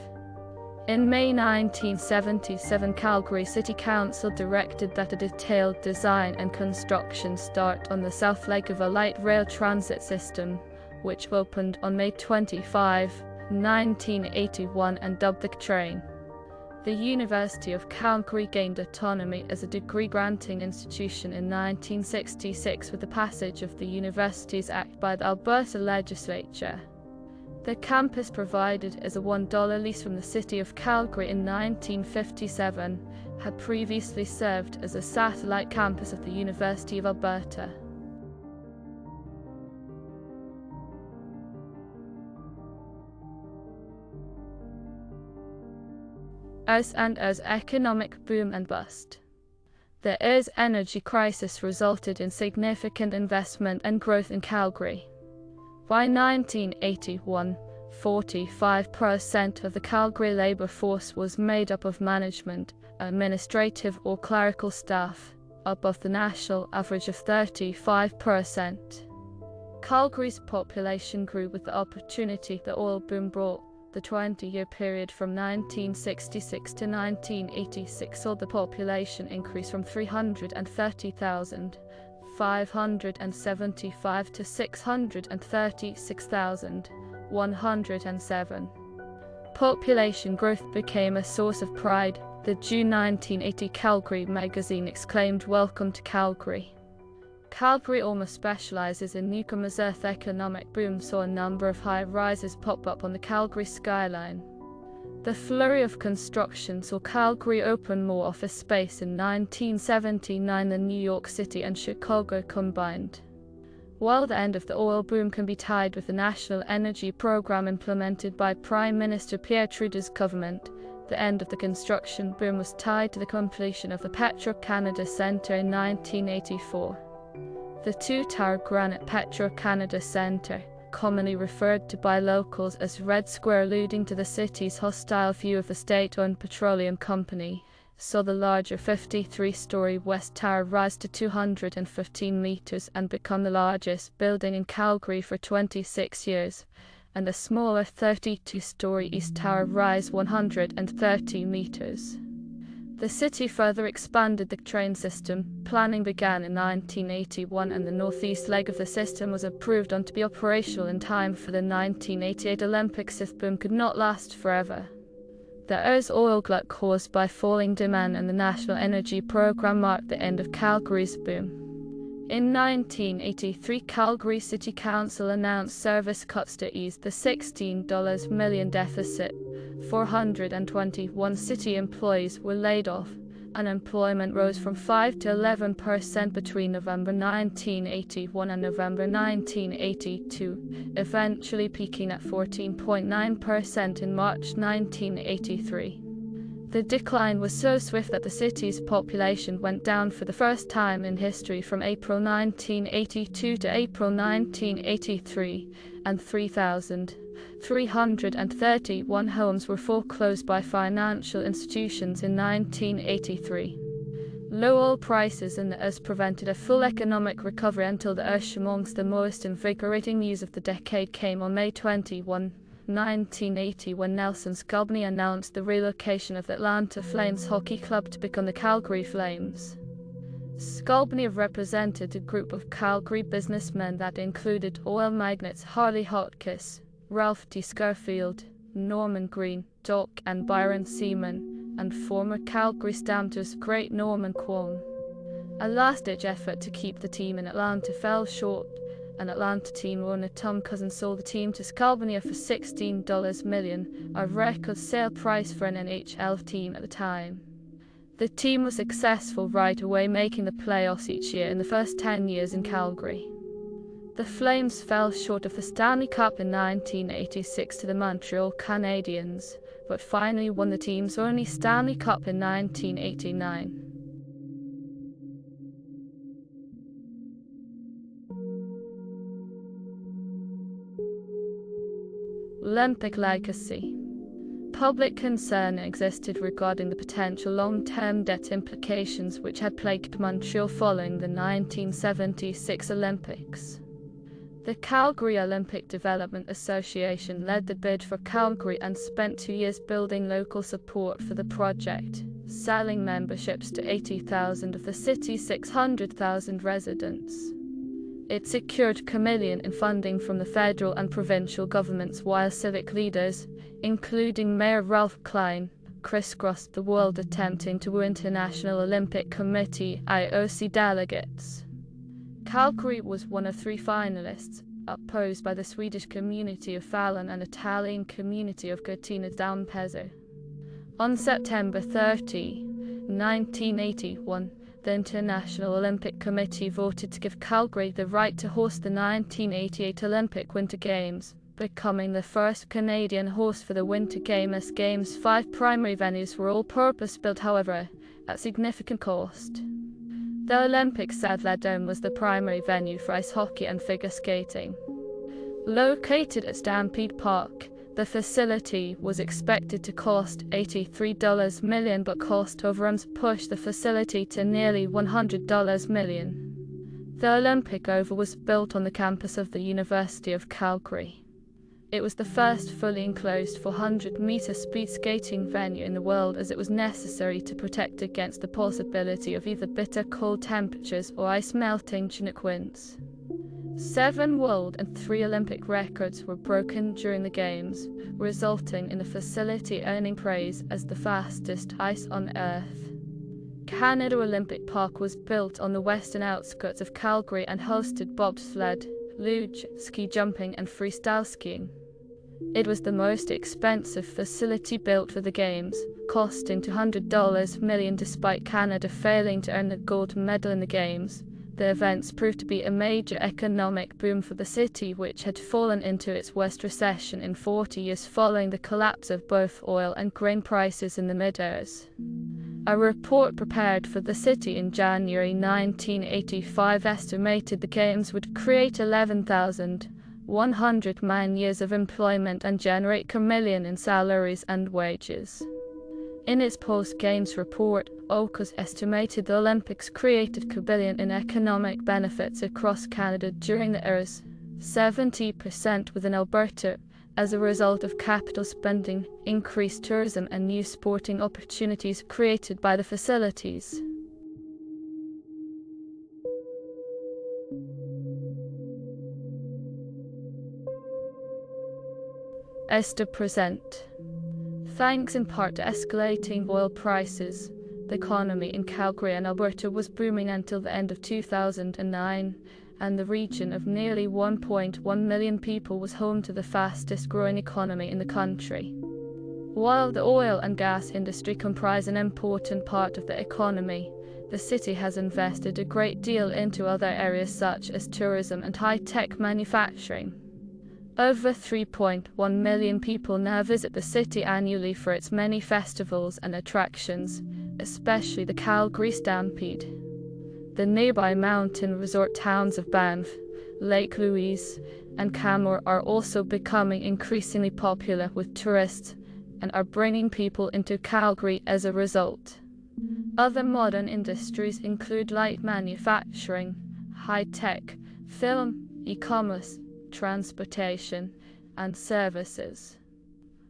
Speaker 1: In May 1977, Calgary City Council directed that a detailed design and construction start on the south leg of a light rail transit system, which opened on May 25, 1981 and dubbed the train. The University of Calgary gained autonomy as a degree-granting institution in 1966 with the passage of the Universities Act by the Alberta Legislature. The campus, provided as a $1 lease from the City of Calgary in 1957, had previously served as a satellite campus of the University of Alberta. As economic boom and bust. The energy crisis resulted in significant investment and growth in Calgary. By 1981, 45% of the Calgary labour force was made up of management, administrative or clerical staff, above the national average of 35%. Calgary's population grew with the opportunity the oil boom brought. The 20-year period from 1966 to 1986 saw the population increase from 330,575 to 636,107. Population growth became a source of pride. The June 1980 Calgary magazine exclaimed, "Welcome to Calgary." Calgary almost specializes in newcomers. Earth economic boom saw a number of high-rises pop up on the Calgary skyline. The flurry of construction saw Calgary open more office space in 1979 than New York City and Chicago combined. While the end of the oil boom can be tied with the national energy program implemented by Prime Minister Pierre Trudeau's government, the end of the construction boom was tied to the completion of the Petro-Canada Centre in 1984. The two-tower granite Petro-Canada Centre, commonly referred to by locals as Red Square, alluding to the city's hostile view of the state-owned petroleum company, saw the larger 53-storey West Tower rise to 215 metres and become the largest building in Calgary for 26 years, and the smaller 32-storey East Tower rise 130 metres. The city further expanded the train system. Planning began in 1981 and the northeast leg of the system was approved on to be operational in time for the 1988 Olympics. If boom could not last forever. The Earth's oil glut caused by falling demand and the National Energy Program marked the end of Calgary's boom. In 1983, Calgary City Council announced service cuts to ease the $16 million deficit. 421 city employees were laid off. Unemployment rose from 5 to 11% between November 1981 and November 1982, eventually peaking at 14.9% in March 1983. The decline was so swift that the city's population went down for the first time in history from April 1982 to April 1983, and 3,331 homes were foreclosed by financial institutions in 1983. Low oil prices in the US prevented a full economic recovery until the US. Amongst the most invigorating news of the decade came on May 21, 1980, when Nelson Sculpey announced the relocation of the Atlanta Flames hockey club to become the Calgary Flames. Sculpey represented a group of Calgary businessmen that included oil magnates Harley Hotchkiss, Ralph T. Scurfield, Norman Green, Doc and Byron Seaman, and former Calgary Stampers great Norman Kwon. A last-ditch effort to keep the team in Atlanta fell short. An Atlanta team owner Tom Cousin sold the team to Sculpey for $16 million, a record sale price for an NHL team at the time. The team was successful right away, making the playoffs each year in the first 10 years in Calgary. The Flames fell short of the Stanley Cup in 1986 to the Montreal Canadiens, but finally won the team's only Stanley Cup in 1989. Olympic legacy. Public concern existed regarding the potential long-term debt implications which had plagued Montreal following the 1976 Olympics. The Calgary Olympic Development Association led the bid for Calgary and spent 2 years building local support for the project, selling memberships to 80,000 of the city's 600,000 residents. It secured $1 million in funding from the federal and provincial governments, while civic leaders, including Mayor Ralph Klein, crisscrossed the world attempting to woo International Olympic Committee (IOC) delegates. Calgary was one of 3 finalists, opposed by the Swedish community of Fallon and Italian community of Cortina d'Ampezzo. On September 30, 1981, the International Olympic Committee voted to give Calgary the right to host the 1988 Olympic Winter Games, becoming the first Canadian host for the Winter Games. Games' 5 primary venues were all purpose-built, however, at significant cost. The Olympic Sadler Dome was the primary venue for ice hockey and figure skating. Located at Stampede Park, the facility was expected to cost $83 million, but cost overruns pushed the facility to nearly $100 million. The Olympic Oval was built on the campus of the University of Calgary. It was the first fully enclosed 400-meter speed skating venue in the world, as it was necessary to protect against the possibility of either bitter cold temperatures or ice melting Chinook winds. 7 world and 3 Olympic records were broken during the Games, resulting in the facility earning praise as the fastest ice on Earth. Canada Olympic Park was built on the western outskirts of Calgary and hosted bobsled, luge, ski jumping and freestyle skiing. It was the most expensive facility built for the Games, costing $200 million despite Canada failing to earn the gold medal in the Games. The events proved to be a major economic boom for the city, which had fallen into its worst recession in 40 years following the collapse of both oil and grain prices in the mid-years. A report prepared for the city in January 1985 estimated the Games would create 11,100 man-years of employment and generate $1 million in salaries and wages. In its post-Games report, Achkouk estimated the Olympics created $1 billion in economic benefits across Canada during the years, 70% within Alberta, as a result of capital spending, increased tourism and new sporting opportunities created by the facilities. Esther present. Thanks in part to escalating oil prices, the economy in Calgary and Alberta was booming until the end of 2009, and the region of nearly 1.1 million people was home to the fastest growing economy in the country. While the oil and gas industry comprise an important part of the economy, the city has invested a great deal into other areas such as tourism and high-tech manufacturing. Over 3.1 million people now visit the city annually for its many festivals and attractions, especially the Calgary Stampede. The nearby mountain resort towns of Banff, Lake Louise, and Canmore are also becoming increasingly popular with tourists and are bringing people into Calgary as a result. Other modern industries include light manufacturing, high-tech, film, e-commerce, transportation, and services.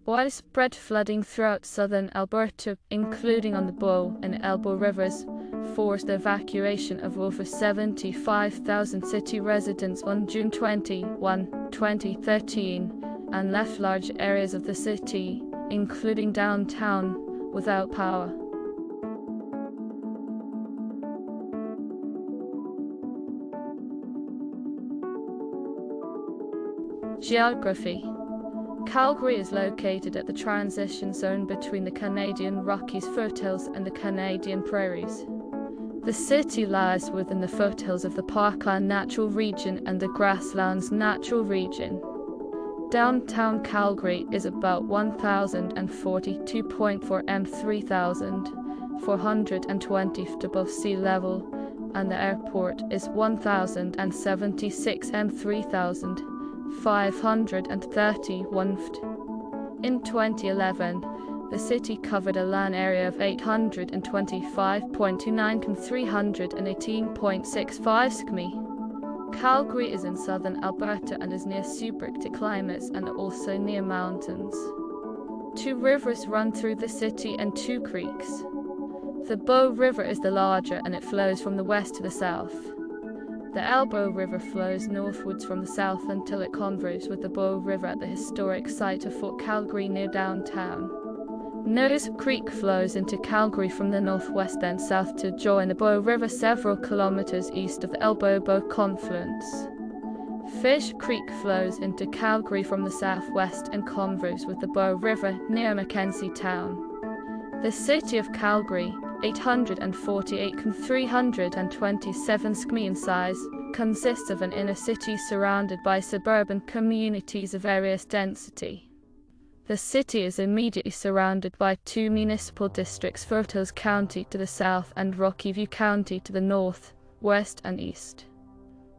Speaker 1: Widespread flooding throughout southern Alberta, including on the Bole and Elbow rivers, forced the evacuation of over 75,000 city residents on June 21, 2013, and left large areas of the city, including downtown, without power. Geography. Calgary is located at the transition zone between the Canadian Rockies foothills and the Canadian prairies. The city lies within the foothills of the Parkland Natural Region and the Grasslands Natural Region. Downtown Calgary is about 1,042.4 m 3,420 feet above sea level, and the airport is 1,076 m 3,531 feet. In 2011, the city covered a land area of 825.29 km 318.65 skm. Calgary is in southern Alberta and is near subarctic climates and also near mountains. Two rivers run through the city and two creeks. The Bow River is the larger and it flows from the west to the south. The Elbow River flows northwards from the south until it converges with the Bow River at the historic site of Fort Calgary near downtown. Nose Creek flows into Calgary from the northwest and south to join the Bow River several kilometers east of the Elbow confluence. Fish Creek flows into Calgary from the southwest and converges with the Bow River near Mackenzie Town. The city of Calgary, 848 km 327 skm in size, consists of an inner city surrounded by suburban communities of various density. The city is immediately surrounded by two municipal districts, Foothills County to the south and Rocky View County to the north, west and east.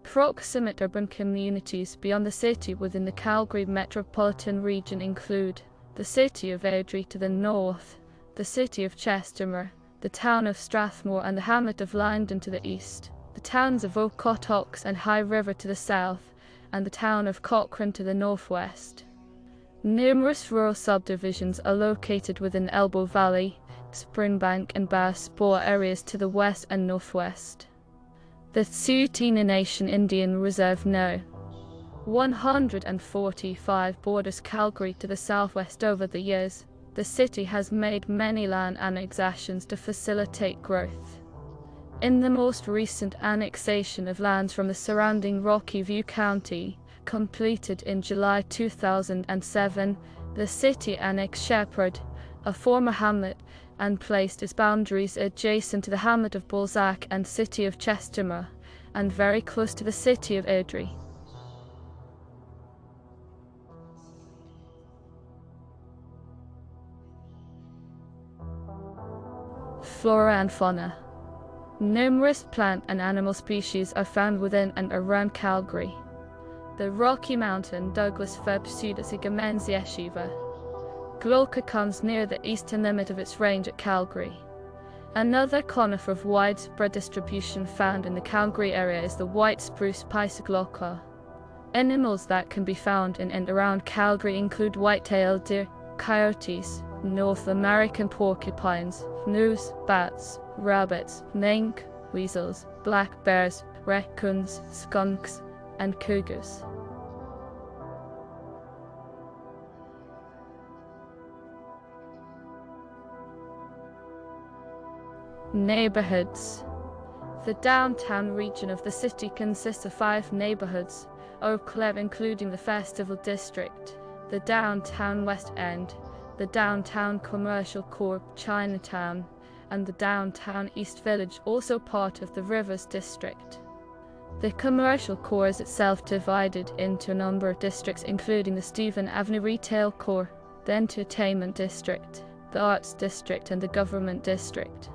Speaker 1: Proximate urban communities beyond the city within the Calgary metropolitan region include the city of Airdrie to the north, the city of Chestermere, the town of Strathmore and the hamlet of Lyndon to the east, the towns of Okotoks and High River to the south, and the town of Cochrane to the northwest. Numerous rural subdivisions are located within Elbow Valley, Springbank and Bassebaugh areas to the west and northwest. The Tsuut'ina Nation Indian Reserve No. 145 borders Calgary to the southwest. Over the years, the city has made many land annexations to facilitate growth. In the most recent annexation of lands from the surrounding Rocky View County, completed in July 2007, the city annexed Shepherd, a former hamlet, and placed its boundaries adjacent to the hamlet of Balzac and city of Chestermere, and very close to the city of Airdrie. Flora and fauna. Numerous plant and animal species are found within and around Calgary. The Rocky Mountain Douglas fir Pseudus igamenzieshiva. Glauca comes near the eastern limit of its range at Calgary. Another conifer of widespread distribution found in the Calgary area is the white spruce Piscogloca. Animals that can be found in and around Calgary include white-tailed deer, coyotes, North American porcupines, gnus, bats, rabbits, mink, weasels, black bears, raccoons, skunks, and cougars. Neighborhoods. The downtown region of the city consists of 5 neighborhoods, Eau Claire including the Festival District, the downtown West End, the downtown Commercial Core, Chinatown, and the downtown East Village, also part of the Rivers District. The Commercial Core is itself divided into a number of districts including the Stephen Avenue Retail Core, the Entertainment District, the Arts District and the Government District.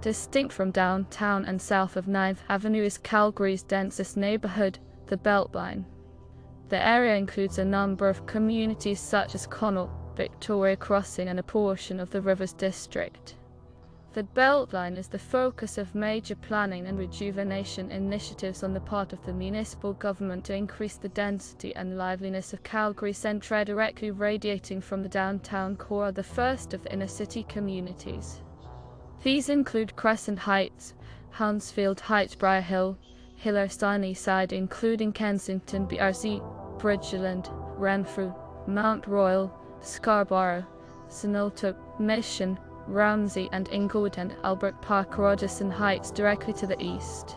Speaker 1: Distinct from downtown and south of 9th Avenue is Calgary's densest neighborhood, the Beltline. The area includes a number of communities such as Connell, Victoria Crossing and a portion of the Rivers District. The Beltline is the focus of major planning and rejuvenation initiatives on the part of the municipal government to increase the density and liveliness of Calgary Centre, directly radiating from the downtown core of the first of the inner-city communities. These include Crescent Heights, Hounsfield Heights, Briar Hill, Hiller Sunnyside including Kensington, BRZ, Bridgeland, Renfrew, Mount Royal, Scarborough, Sinultuk, Mission, Ramsey and Inglewood and Albert Park, Rogerson Heights directly to the east.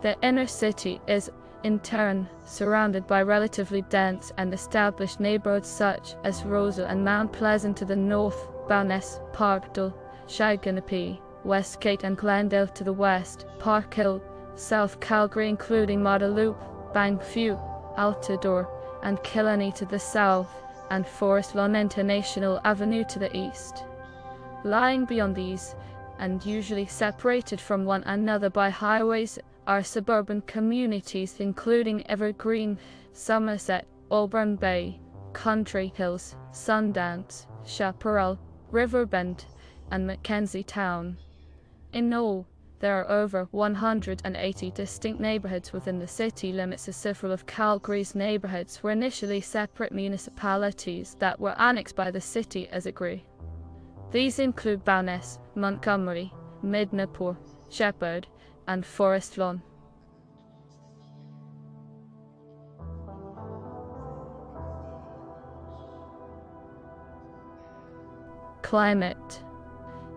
Speaker 1: The inner city is, in turn, surrounded by relatively dense and established neighborhoods such as Roseau and Mount Pleasant to the north, Bowness, Parkdale, Shiganapi, Westgate and Glendale to the west, Park Hill, South Calgary including Marda Bankview, Altadore, and Killarney to the south, and Forest Lawn International Avenue to the east. Lying beyond these, and usually separated from one another by highways, are suburban communities including Evergreen, Somerset, Auburn Bay, Country Hills, Sundance, Chaparral, Riverbend, and Mackenzie Town. In all, there are over 180 distinct neighborhoods within the city limits. Several of Calgary's neighborhoods were initially separate municipalities that were annexed by the city as it grew. These include Bowness, Montgomery, Midnapore, Shepherd, and Forest Lawn. Climate.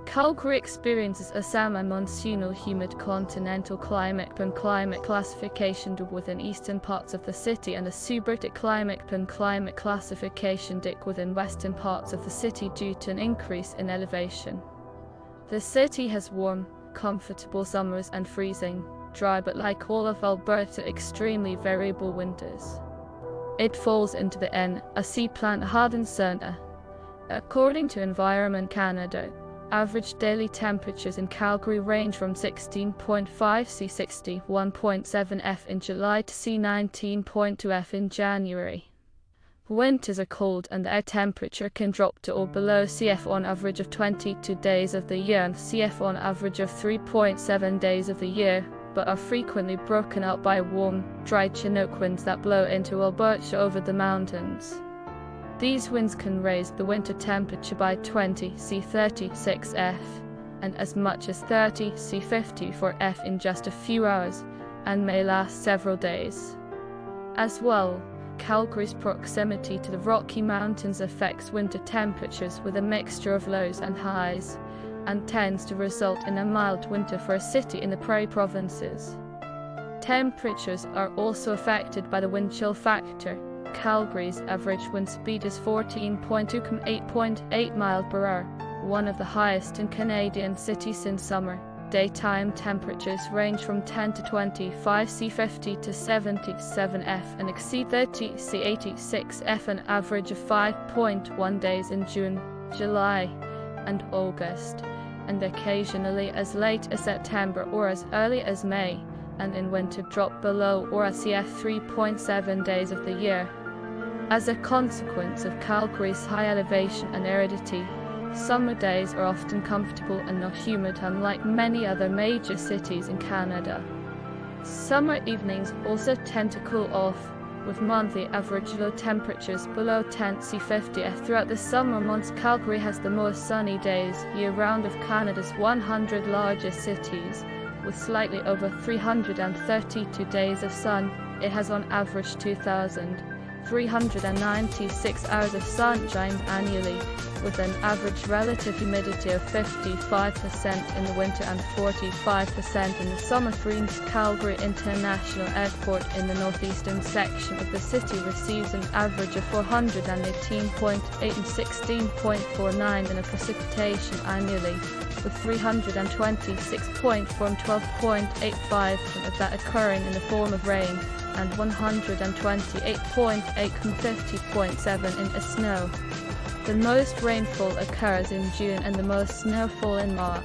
Speaker 1: Calgary experiences a semi-monsoonal humid continental climate and climate classification within eastern parts of the city and a subarctic climate and climate classification within western parts of the city due to an increase in elevation. The city has warm, comfortable summers and freezing, dry but like all of Alberta extremely variable winters. It falls into the NAC plant Haden-Cerna. According to Environment Canada, average daily temperatures in Calgary range from 16.5 C 61.7 F in July to C 19.2 F in January. Winters are cold and the air temperature can drop to or below CF on average of 22 days of the year and CF on average of 3.7 days of the year, but are frequently broken up by warm, dry Chinook winds that blow into Alberta over the mountains. These winds can raise the winter temperature by 20 C 36 F and as much as 30 C 54 F in just a few hours, and may last several days. As well, Calgary's proximity to the Rocky Mountains affects winter temperatures with a mixture of lows and highs, and tends to result in a mild winter for a city in the Prairie Provinces. Temperatures are also affected by the wind chill factor. Calgary's average wind speed is 14.2 to 8.8 miles per hour, one of the highest in Canadian cities in summer. Daytime temperatures range from 10 to 25 C 50 to 77 F and exceed 30 C 86 F, an average of 5.1 days in June, July, and August, and occasionally as late as September or as early as May, and in winter drop below or at CF 3.7 days of the year. As a consequence of Calgary's high elevation and aridity, summer days are often comfortable and not humid, unlike many other major cities in Canada. Summer evenings also tend to cool off, with monthly average low temperatures below 10 C 50 F. Throughout the summer months, Calgary has the most sunny days year-round of Canada's 100 largest cities. With slightly over 332 days of sun, it has on average 2,000. 396 hours of sunshine annually, with an average relative humidity of 55% in the winter and 45% in the summer. Calgary International Airport in the northeastern section of the city receives an average of 418.8 and 16.49 in a precipitation annually, with 326.4 and 12.85 of that occurring in the form of rain, and 128.8 and 50.7 in snow. The most rainfall occurs in June and the most snowfall in March.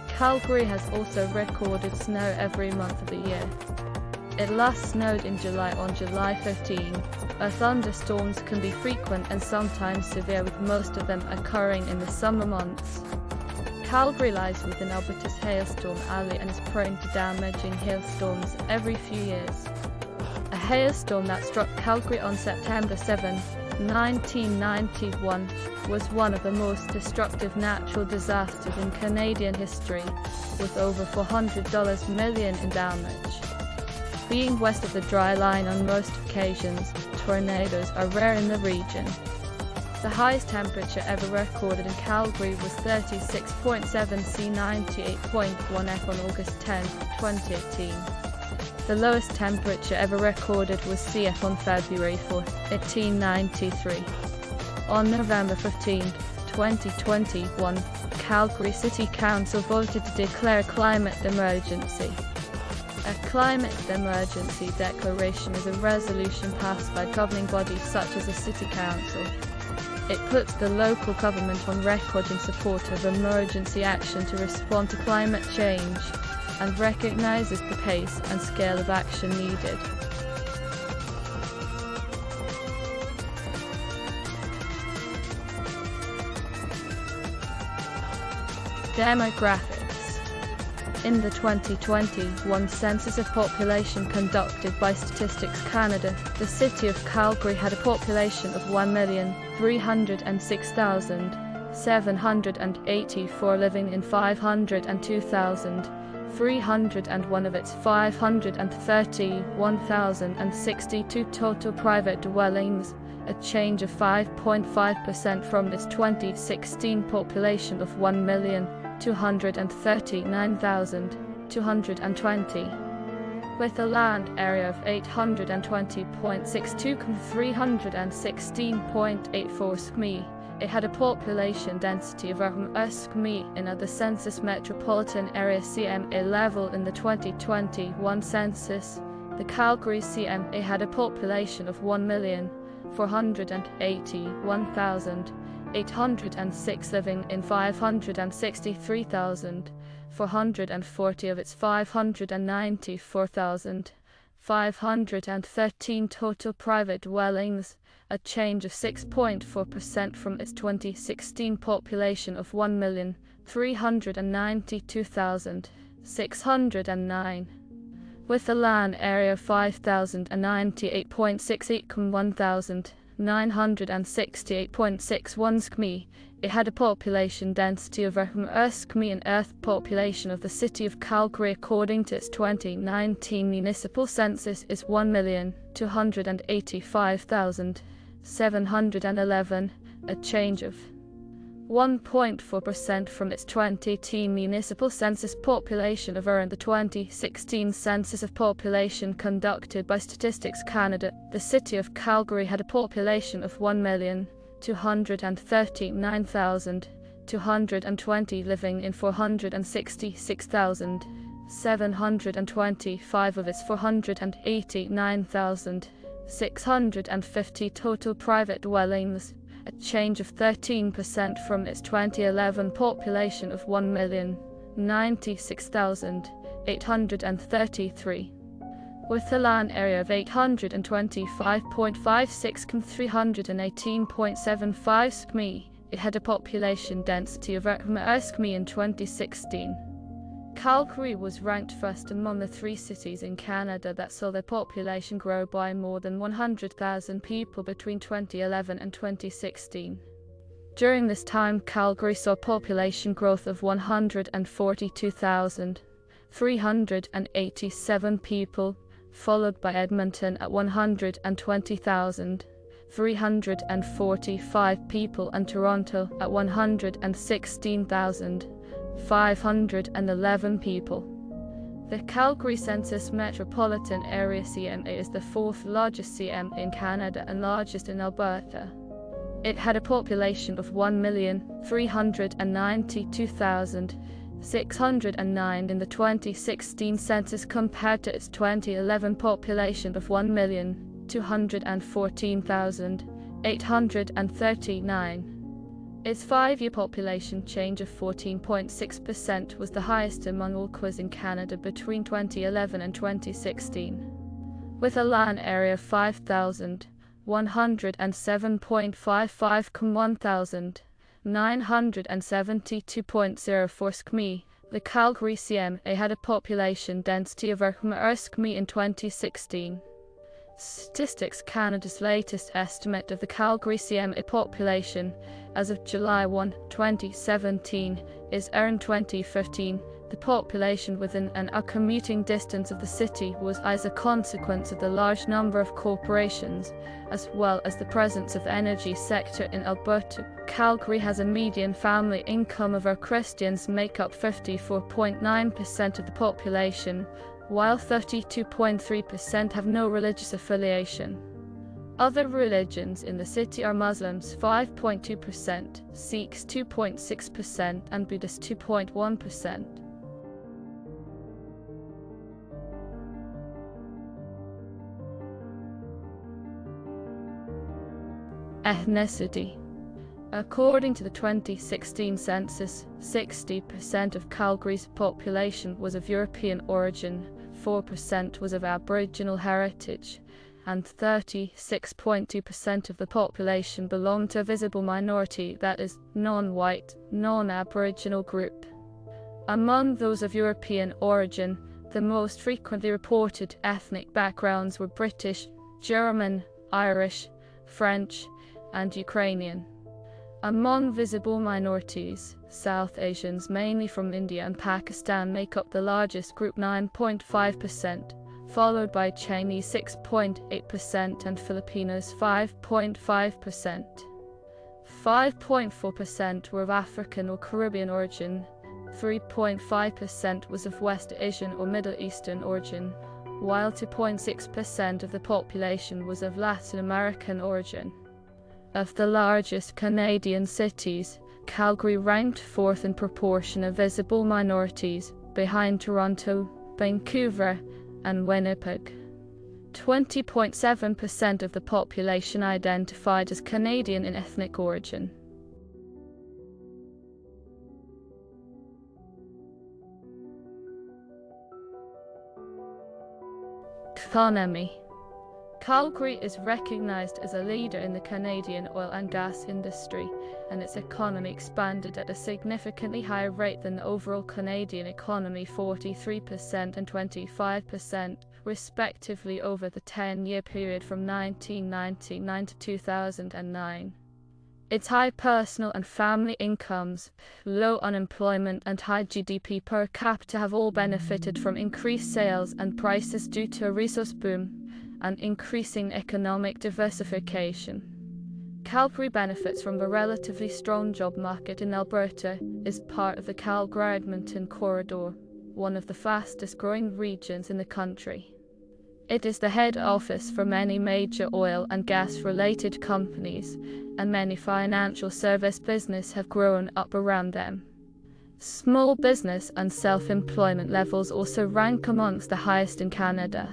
Speaker 1: Calgary has also recorded snow every month of the year. It last snowed in July on July 15. Thunderstorms can be frequent and sometimes severe, with most of them occurring in the summer months. Calgary lies within Alberta's hailstorm alley and is prone to damaging hailstorms every few years. A hailstorm that struck Calgary on September 7, 1991, was one of the most destructive natural disasters in Canadian history, with over $400 million in damage. Being west of the dry line on most occasions, tornadoes are rare in the region. The highest temperature ever recorded in Calgary was 36.7 C 98.1 F on August 10, 2018. The lowest temperature ever recorded was CF on February 4, 1893. On November 15, 2021, Calgary City Council voted to declare a climate emergency. A climate emergency declaration is a resolution passed by governing bodies such as the City Council. It puts the local government on record in support of emergency action to respond to climate change, and recognizes the pace and scale of action needed. Demographics. In the 2021 census of population conducted by Statistics Canada, the city of Calgary had a population of 1,306,784 living in 502,301 of its 531,062 total private dwellings, a change of 5.5% from its 2016 population of 1,239,220. With a land area of 820.62 km 316.84 sq. It had a population density of around km in the census metropolitan area CMA level. In the 2021 census, the Calgary CMA had a population of 1,481,806 living in 563,440 of its 594,513 total private dwellings, a change of 6.4% from its 2016 population of 1,392,609. With a land area of 5,098.68 km 1,968.61 sq. It had a population density of around sq. An earth population of the city of Calgary according to its 2019 municipal census is 1,285,711, a change of 1.4% from its 2010 municipal census population of around the 2016 census of population conducted by Statistics Canada. The city of Calgary had a population of 1,239,220 living in 466,725 of its 489,650 total private dwellings, a change of 13% from its 2011 population of 1,096,833. With a land area of 825.56 km 318.75 sq. It had a population density of around sq. in 2016. Calgary was ranked first among the 3 cities in Canada that saw their population grow by more than 100,000 people between 2011 and 2016. During this time, Calgary saw population growth of 142,387 people, followed by Edmonton at 120,345 people and Toronto at 116,511 people. The Calgary Census Metropolitan Area CMA is the fourth largest CMA in Canada and largest in Alberta. It had a population of 1,392,609 in the 2016 census compared to its 2011 population of 1,214,839. Its 5-year population change of 14.6% was the highest among all CWIs in Canada between 2011 and 2016. With a land area of 5,107.55 km 1,972.04 skmi, the Calgary CMA had a population density of 0.0 skmi in 2016. Statistics Canada's latest estimate of the Calgary CMA population as of July 1, 2017 is in 2015. The population within a commuting distance of the city was as a consequence of the large number of corporations, as well as the presence of the energy sector in Alberta. Calgary has a median family income of Christians make up 54.9% of the population, while 32.3% have no religious affiliation. Other religions in the city are Muslims 5.2%, Sikhs 2.6% and Buddhists 2.1%. Ethnicity. According to the 2016 census, 60% of Calgary's population was of European origin, 4% was of Aboriginal heritage, and 36.2% of the population belonged to a visible minority, that is, non-white, non-Aboriginal group. Among those of European origin, the most frequently reported ethnic backgrounds were British, German, Irish, French, and Ukrainian. Among visible minorities, South Asians mainly from India and Pakistan make up the largest group 9.5%, followed by Chinese 6.8% and Filipinos 5.5%. 5.4% were of African or Caribbean origin, 3.5% was of West Asian or Middle Eastern origin, while 2.6% of the population was of Latin American origin. Of the largest Canadian cities, Calgary ranked fourth in proportion of visible minorities, behind Toronto, Vancouver, and Winnipeg. 20.7% of the population identified as Canadian in ethnic origin. Economy. Calgary is recognized as a leader in the Canadian oil and gas industry, and its economy expanded at a significantly higher rate than the overall Canadian economy, 43% and 25%, respectively, over the 10-year period from 1999 to 2009. Its high personal and family incomes, low unemployment, and high GDP per capita have all benefited from increased sales and prices due to a resource boom and increasing economic diversification. Calgary benefits from a relatively strong job market in Alberta, is part of the Calgary-Edmonton corridor, one of the fastest growing regions in the country. It is the head office for many major oil and gas-related companies, and many financial service businesses have grown up around them. Small business and self-employment levels also rank amongst the highest in Canada.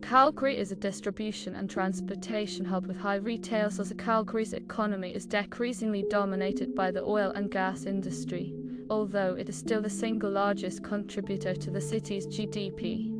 Speaker 1: Calgary is a distribution and transportation hub with high retail sales. Calgary's economy is decreasingly dominated by the oil and gas industry, although it is still the single largest contributor to the city's GDP.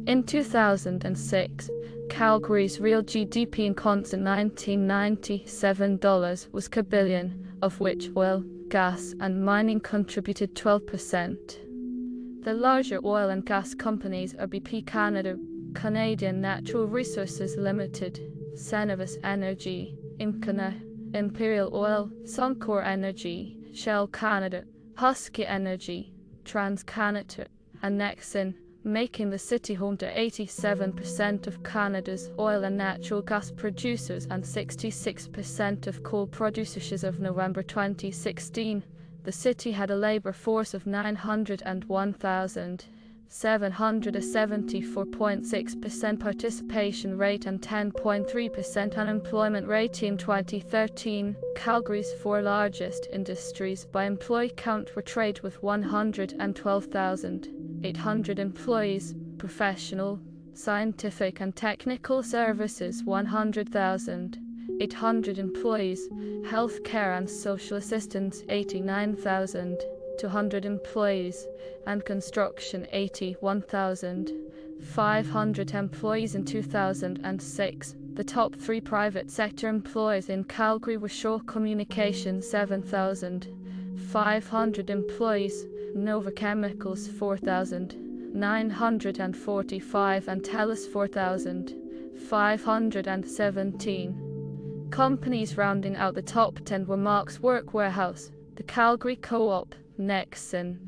Speaker 1: In 2006, Calgary's real GDP in constant $1997 was $1 billion, of which oil, gas, and mining contributed 12%. The larger oil and gas companies are BP Canada, Canadian Natural Resources Limited, Cenovus Energy, Imcana, Imperial Oil, Suncor Energy, Shell Canada, Husky Energy, TransCanada, and Nexen, making the city home to 87% of Canada's oil and natural gas producers and 66% of coal producers. As of November 2016, the city had a labour force of 901,700, a 74.6% participation rate and 10.3% unemployment rate. In 2013, Calgary's four largest industries by employee count were trade with 112,800 employees, professional, scientific and technical services 100,800 employees, healthcare and social assistance 89,200 employees, and construction 81,500 employees. In 2006, the top three private sector employers in Calgary were Shaw Communications 7,500 employees, Nova Chemicals 4,945 and TELUS 4,517. Companies rounding out the top 10 were Mark's Work Warehouse, the Calgary Co-op, Nexon,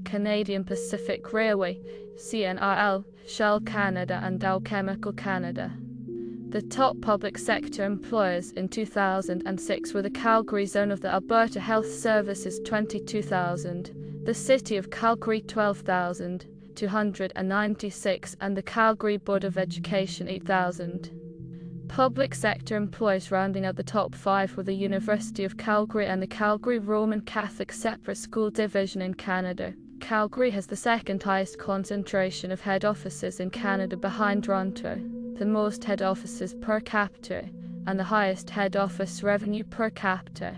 Speaker 1: Canadian Pacific Railway, CNRL, Shell Canada and Dow Chemical Canada. The top public sector employers in 2006 were the Calgary Zone of the Alberta Health Services 22,000, the City of Calgary 12,296 and the Calgary Board of Education 8,000. Public sector employers rounding out the top 5 were the University of Calgary and the Calgary Roman Catholic Separate School Division in Canada. Calgary has the second highest concentration of head offices in Canada behind Toronto, the most head offices per capita, and the highest head office revenue per capita.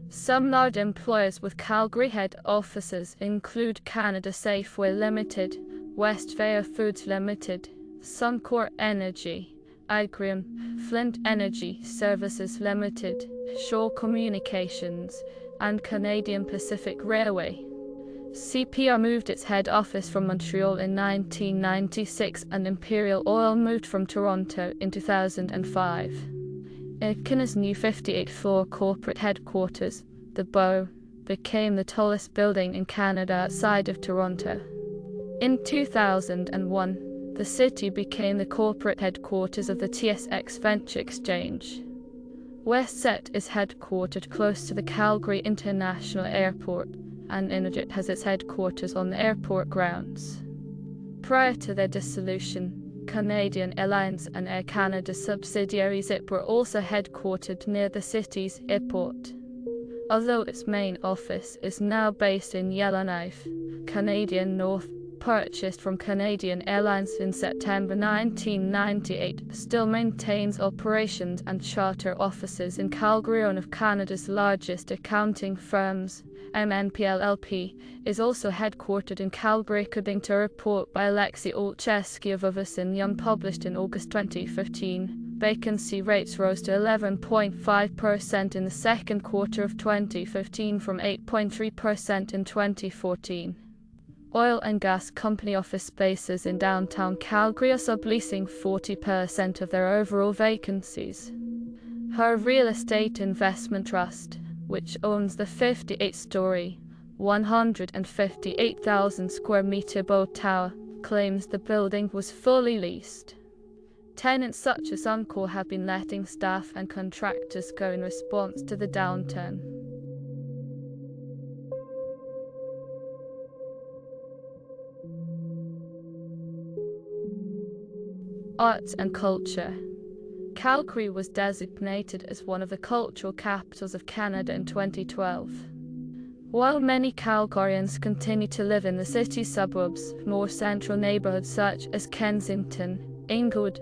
Speaker 1: Some large employers with Calgary head offices include Canada Safeway Limited, Westvale Foods Limited, Suncor Energy, Agrium, Flint Energy Services Limited, Shaw Communications, and Canadian Pacific Railway. CPR moved its head office from Montreal in 1996 and Imperial Oil moved from Toronto in 2005. Ekim's new 58-floor corporate headquarters, the Bole, became the tallest building in Canada outside of Toronto. In 2001, the city became the corporate headquarters of the TSX Venture Exchange. WestJet is headquartered close to the Calgary International Airport, and Inuit has its headquarters on the airport grounds. Prior to their dissolution, Canadian Airlines and Air Canada subsidiary Zip were also headquartered near the city's airport. Although its main office is now based in Yellowknife, Canadian North, purchased from Canadian Airlines in September 1998, still maintains operations and charter offices in Calgary. One of Canada's largest accounting firms, MNP LLP, is also headquartered in Calgary, according to a report by Aleksey Skatchkov published in August 2015. Vacancy rates rose to 11.5% in the second quarter of 2015 from 8.3% in 2014. Oil and gas company office spaces in downtown Calgary are subleasing 40% of their overall vacancies. Her real estate investment trust, which owns the 58-story, 158,000 square meter Bole Tower, claims the building was fully leased. Tenants such as Suncor have been letting staff and contractors go in response to the downturn. Arts and culture. Calgary was designated as one of the cultural capitals of Canada in 2012. While many Calgarians continue to live in the city's suburbs, more central neighbourhoods such as Kensington, Inglewood,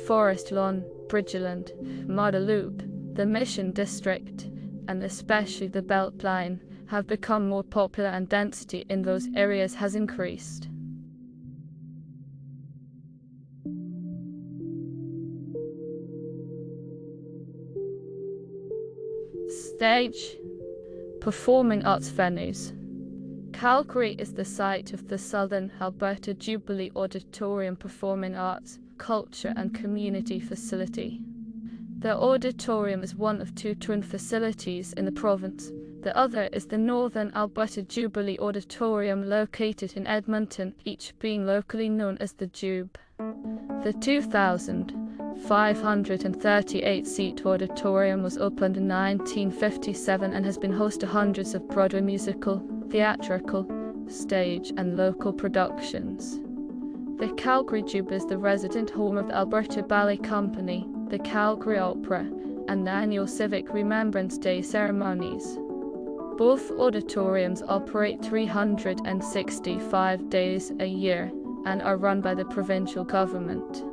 Speaker 1: Forest Lawn, Bridgeland, Marda-Loop, the Mission District, and especially the Beltline, have become more popular and density in those areas has increased. Stage. Performing arts venues. Calgary is the site of the Southern Alberta Jubilee Auditorium Performing Arts, Culture and Community Facility. The auditorium is one of two twin facilities in the province, The other is the Northern Alberta Jubilee Auditorium located in Edmonton, each being locally known as the Jube. The 2,538-seat auditorium was opened in 1957 and has been host to hundreds of Broadway musical, theatrical, stage and local productions. The Calgary Jube is the resident home of the Alberta Ballet Company, the Calgary Opera, and the annual Civic Remembrance Day ceremonies. Both auditoriums operate 365 days a year and are run by the provincial government.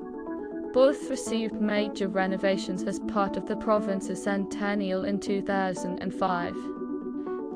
Speaker 1: Both received major renovations as part of the province's centennial in 2005.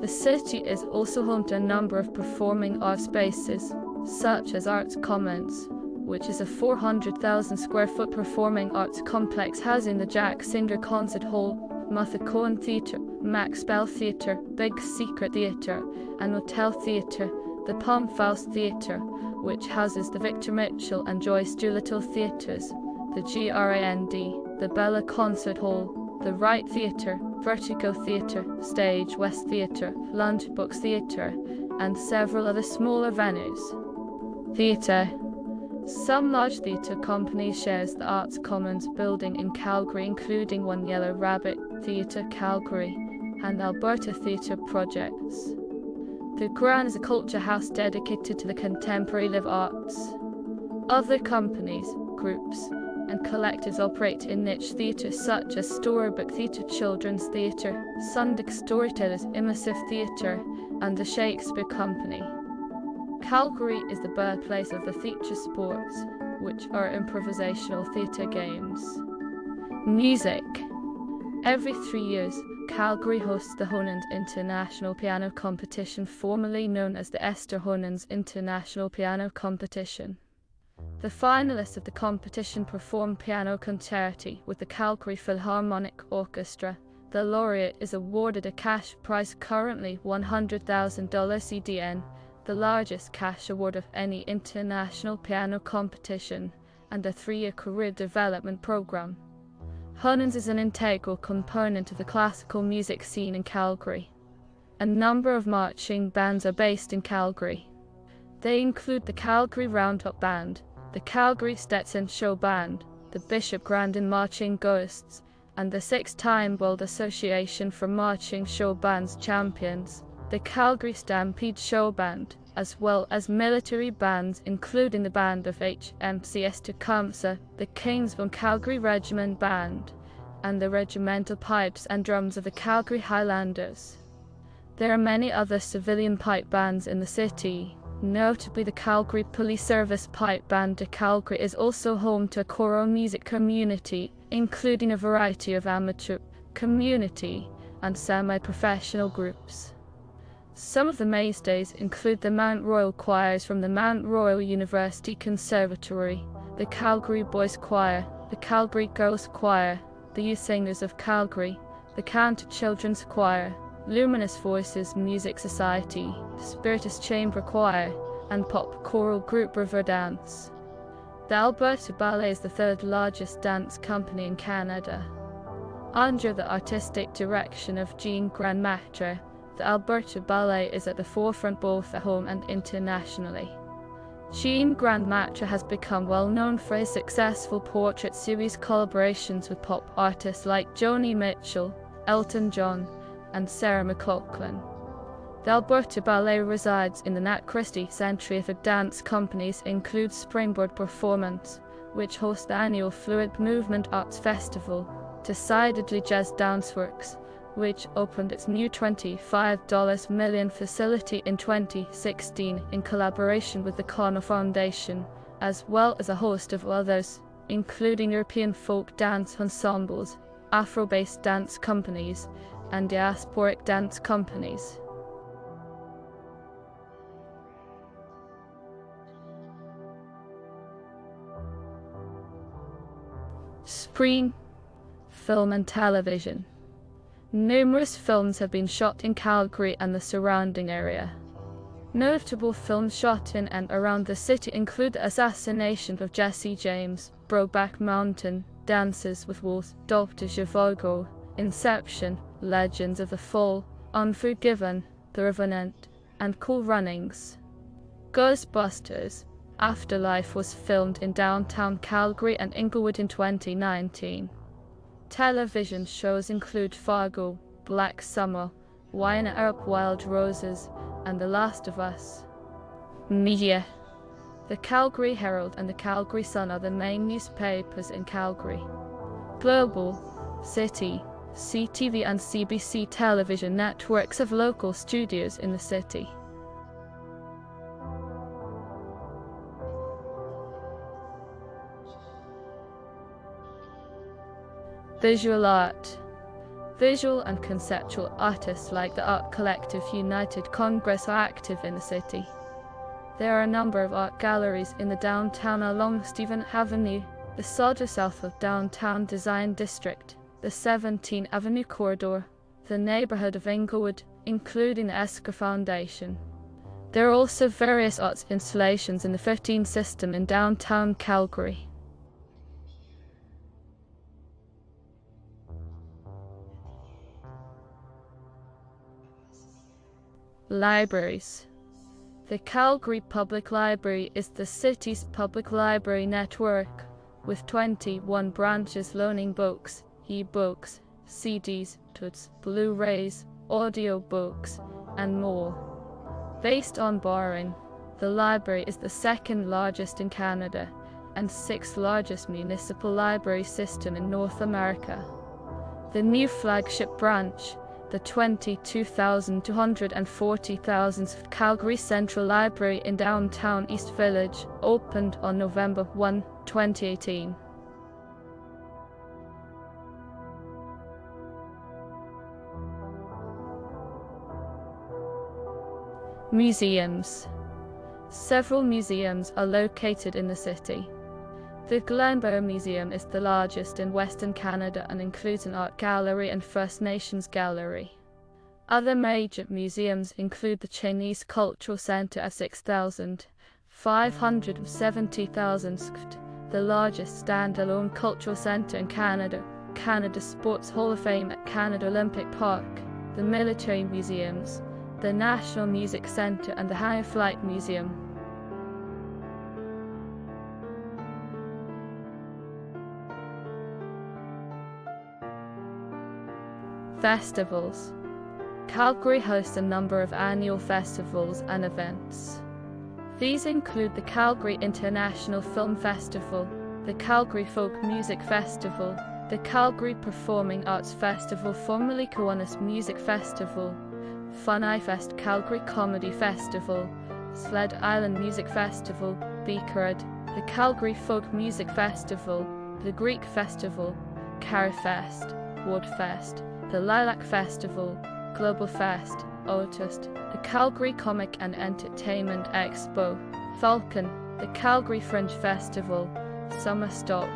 Speaker 1: The city is also home to a number of performing arts spaces, such as Arts Commons, which is a 400,000 square foot performing arts complex housing the Jack Singer Concert Hall, Martha Cohen Theatre, Max Bell Theatre, Big Secret Theatre, and Hotel Theatre, the Palm Faust Theatre, which houses the Victor Mitchell and Joyce Doolittle Theatres, the GRAND, the Bella Concert Hall, the Wright Theatre, Vertigo Theatre, Stage West Theatre, Lunchbox Theatre, and several other smaller venues. Theatre. Some large theatre companies shares the Arts Commons building in Calgary, including One Yellow Rabbit Theatre Calgary and Alberta Theatre Projects. The Grand is a culture house dedicated to the contemporary live arts. Other companies, groups, and collectives operate in niche theatres such as Storybook Theatre, Children's Theatre, Sunday Storytellers, Immersive Theatre, and the Shakespeare Company. Calgary is the birthplace of the theatre sports, which are improvisational theatre games. Music. Every 3 years, Calgary hosts the Honens International Piano Competition, formerly known as the Esther Honens International Piano Competition. The finalists of the competition perform piano concerti with the Calgary Philharmonic Orchestra. The laureate is awarded a cash prize, currently $100,000 CDN, the largest cash award of any international piano competition, and a 3-year career development program. Honens is an integral component of the classical music scene in Calgary. A number of marching bands are based in Calgary. They include the Calgary Roundup Band, the Calgary Stetson Show Band, the Bishop Grandin Marching Ghosts, and the 6-time World Association for Marching Show Bands champions, the Calgary Stampede Show Band, as well as military bands including the Band of HMCS Tecumseh, the Kingsville Calgary Regiment Band, and the regimental pipes and drums of the Calgary Highlanders. There are many other civilian pipe bands in the city. Notably, the Calgary Police Service Pipe Band de Calgary is also home to a choral music community, including a variety of amateur, community, and semi-professional groups. Some of the mainstays include the Mount Royal Choirs from the Mount Royal University Conservatory, the Calgary Boys Choir, the Calgary Girls Choir, the Youth Singers of Calgary, the Cantor Children's Choir, Luminous Voices Music Society, Spiritus Chamber Choir, and pop choral group Riverdance. The Alberta Ballet is the third largest dance company in Canada. Under the artistic direction of Jean Grandmaitre, the Alberta Ballet is at the forefront both at home and internationally. Jean Grandmaitre has become well known for his successful portrait series collaborations with pop artists like Joni Mitchell, Elton John, and Sarah McLachlan. The Alberta Ballet resides in the Nat Christie Century of dance companies include Springboard Performance, which hosts the annual Fluid Movement Arts Festival, Decidedly Jazz Danceworks, which opened its new $25 million facility in 2016 in collaboration with the Connell Foundation, as well as a host of others, including European folk dance ensembles, Afro-based dance companies, and diasporic dance companies. Screen, film and television. Numerous films have been shot in Calgary and the surrounding area. Notable films shot in and around the city include The Assassination of Jesse James, Brokeback Mountain, Dances with Wolves, Dr. Zhivago, Inception, Legends of the Fall, Unforgiven, The Revenant, and Cool Runnings. Ghostbusters: Afterlife was filmed in downtown Calgary and Inglewood in 2019. Television shows include Fargo, Black Summer, Wine Up Wild Roses, and The Last of Us. Media: The Calgary Herald and the Calgary Sun are the main newspapers in Calgary. Global, City, CTV and CBC television networks have local studios in the city. Visual art. Visual and conceptual artists like the art collective United Congress are active in the city. There are a number of art galleries in the downtown along Stephen Avenue, the Sauder south of downtown Design District, the 17th Avenue corridor, the neighborhood of Inglewood, including the Esker Foundation. There are also various arts installations in the 15 system in downtown Calgary. Libraries. The Calgary Public Library is the city's public library network, with 21 branches loaning books, e-books, CDs, TUTs, Blu-rays, audiobooks, and more. Based on borrowing, the library is the second largest in Canada and sixth largest municipal library system in North America. The new flagship branch, the 22,240,000 Calgary Central Library in downtown East Village, opened on November 1, 2018. Museums. Several museums are located in the city. The Glenbow Museum is the largest in Western Canada and includes an art gallery and First Nations gallery. Other major museums include the Chinese Cultural Centre at 6,570,000 sq ft, the largest standalone cultural centre in Canada, Canada Sports Hall of Fame at Canada Olympic Park, the military museums, the National Music Centre and the High Flight Museum. Festivals. Calgary hosts a number of annual festivals and events. These include the Calgary International Film Festival, the Calgary Folk Music Festival, the Calgary Performing Arts Festival, formerly Kiwanis Music Festival, Fun iFest Calgary Comedy Festival, Sled Island Music Festival, Beakerad, the Calgary Folk Music Festival, the Greek Festival, Carifest, Woodfest, the Lilac Festival, Global Fest, Autust, the Calgary Comic and Entertainment Expo, Falcon, the Calgary Fringe Festival, Summer Stock,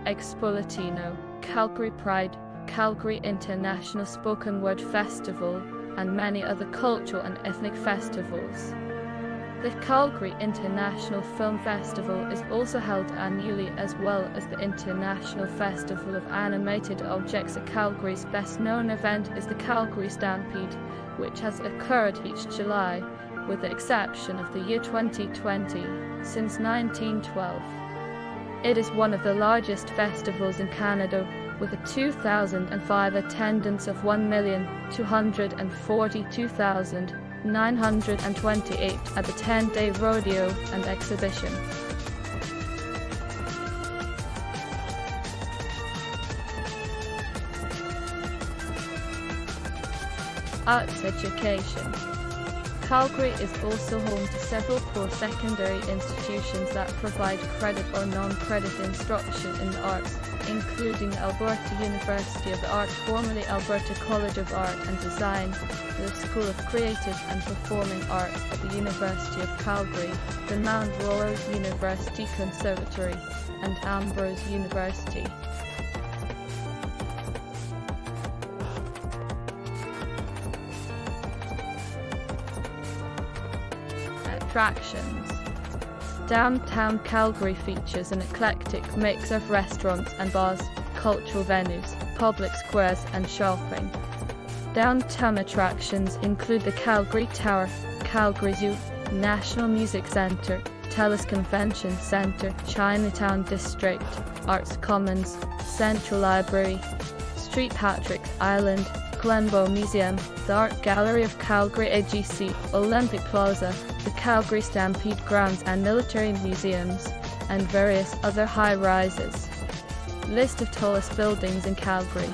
Speaker 1: Expo Latino, Calgary Pride, Calgary International Spoken Word Festival, and many other cultural and ethnic festivals. The Calgary International Film Festival is also held annually, as well as the International Festival of Animated Objects. Calgary's best-known event is the Calgary Stampede, which has occurred each July, with the exception of the year 2020, since 1912. It is one of the largest festivals in Canada, with a 2005 attendance of 1,242,928 at the 10-day rodeo and exhibition. Arts education. Calgary is also home to several post-secondary institutions that provide credit or non-credit instruction in the arts, including Alberta University of the Arts, formerly Alberta College of Art and Design, the School of Creative and Performing Arts at the University of Calgary, the Mount Royal University Conservatory, and Ambrose University. Attractions. Downtown Calgary features an eclectic mix of restaurants and bars, cultural venues, public squares and shopping. Downtown attractions include the Calgary Tower, Calgary Zoo, National Music Centre, TELUS Convention Centre, Chinatown District, Arts Commons, Central Library, St. Patrick's Island, Glenbow Museum, the Art Gallery of Calgary AGC, Olympic Plaza, the Calgary Stampede Grounds and Military Museums, and various other high-rises. List of tallest buildings in Calgary.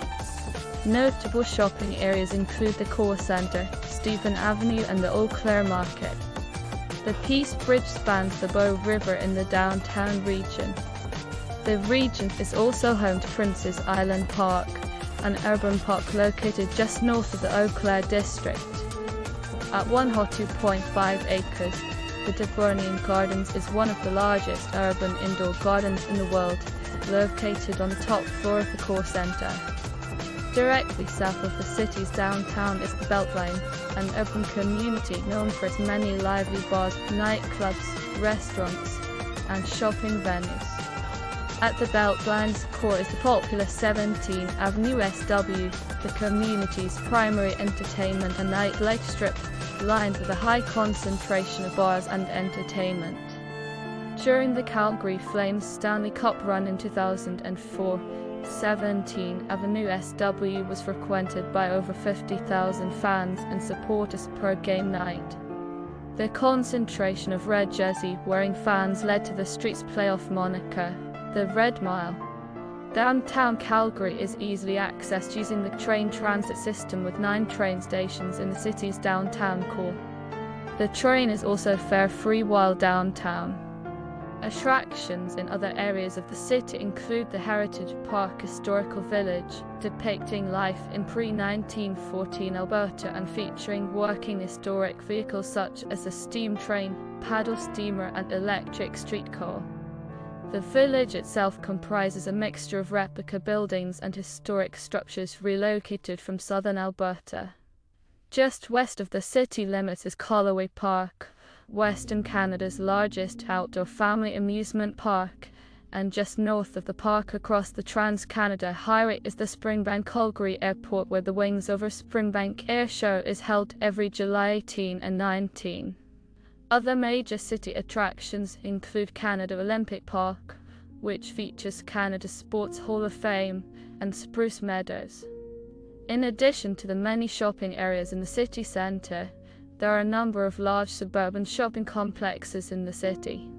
Speaker 1: Notable shopping areas include the Core Centre, Stephen Avenue and the Eau Claire Market. The Peace Bridge spans the Bow River in the downtown region. The region is also home to Prince's Island Park, an urban park located just north of the Eau Claire district. At 102.5 acres, the Devornian Gardens is one of the largest urban indoor gardens in the world, located on the top floor of the Core Centre. Directly south of the city's downtown is the Beltline, an urban community known for its many lively bars, nightclubs, restaurants, and shopping venues. At the Beltline's core is the popular 17 Avenue SW, the community's primary entertainment and nightlife strip, lined with a high concentration of bars and entertainment. During the Calgary Flames Stanley Cup run in 2004, 17 Avenue SW was frequented by over 50,000 fans and supporters per game night. The concentration of red jersey-wearing fans led to the street's playoff moniker, the Red Mile. Downtown Calgary is easily accessed using the train transit system with 9 train stations in the city's downtown core. The train is also fare-free while downtown. Attractions in other areas of the city include the Heritage Park Historical Village, depicting life in pre-1914 Alberta and featuring working historic vehicles such as a steam train, paddle steamer and electric streetcar. The village itself comprises a mixture of replica buildings and historic structures relocated from southern Alberta. Just west of the city limits is Colloway Park, Western Canada's largest outdoor family amusement park, and just north of the park across the Trans-Canada Highway is the Springbank Calgary Airport, where the Wings Over Springbank Air Show is held every July 18 and 19. Other major city attractions include Canada Olympic Park, which features Canada's Sports Hall of Fame, and Spruce Meadows. In addition to the many shopping areas in the city centre, there are a number of large suburban shopping complexes in the city.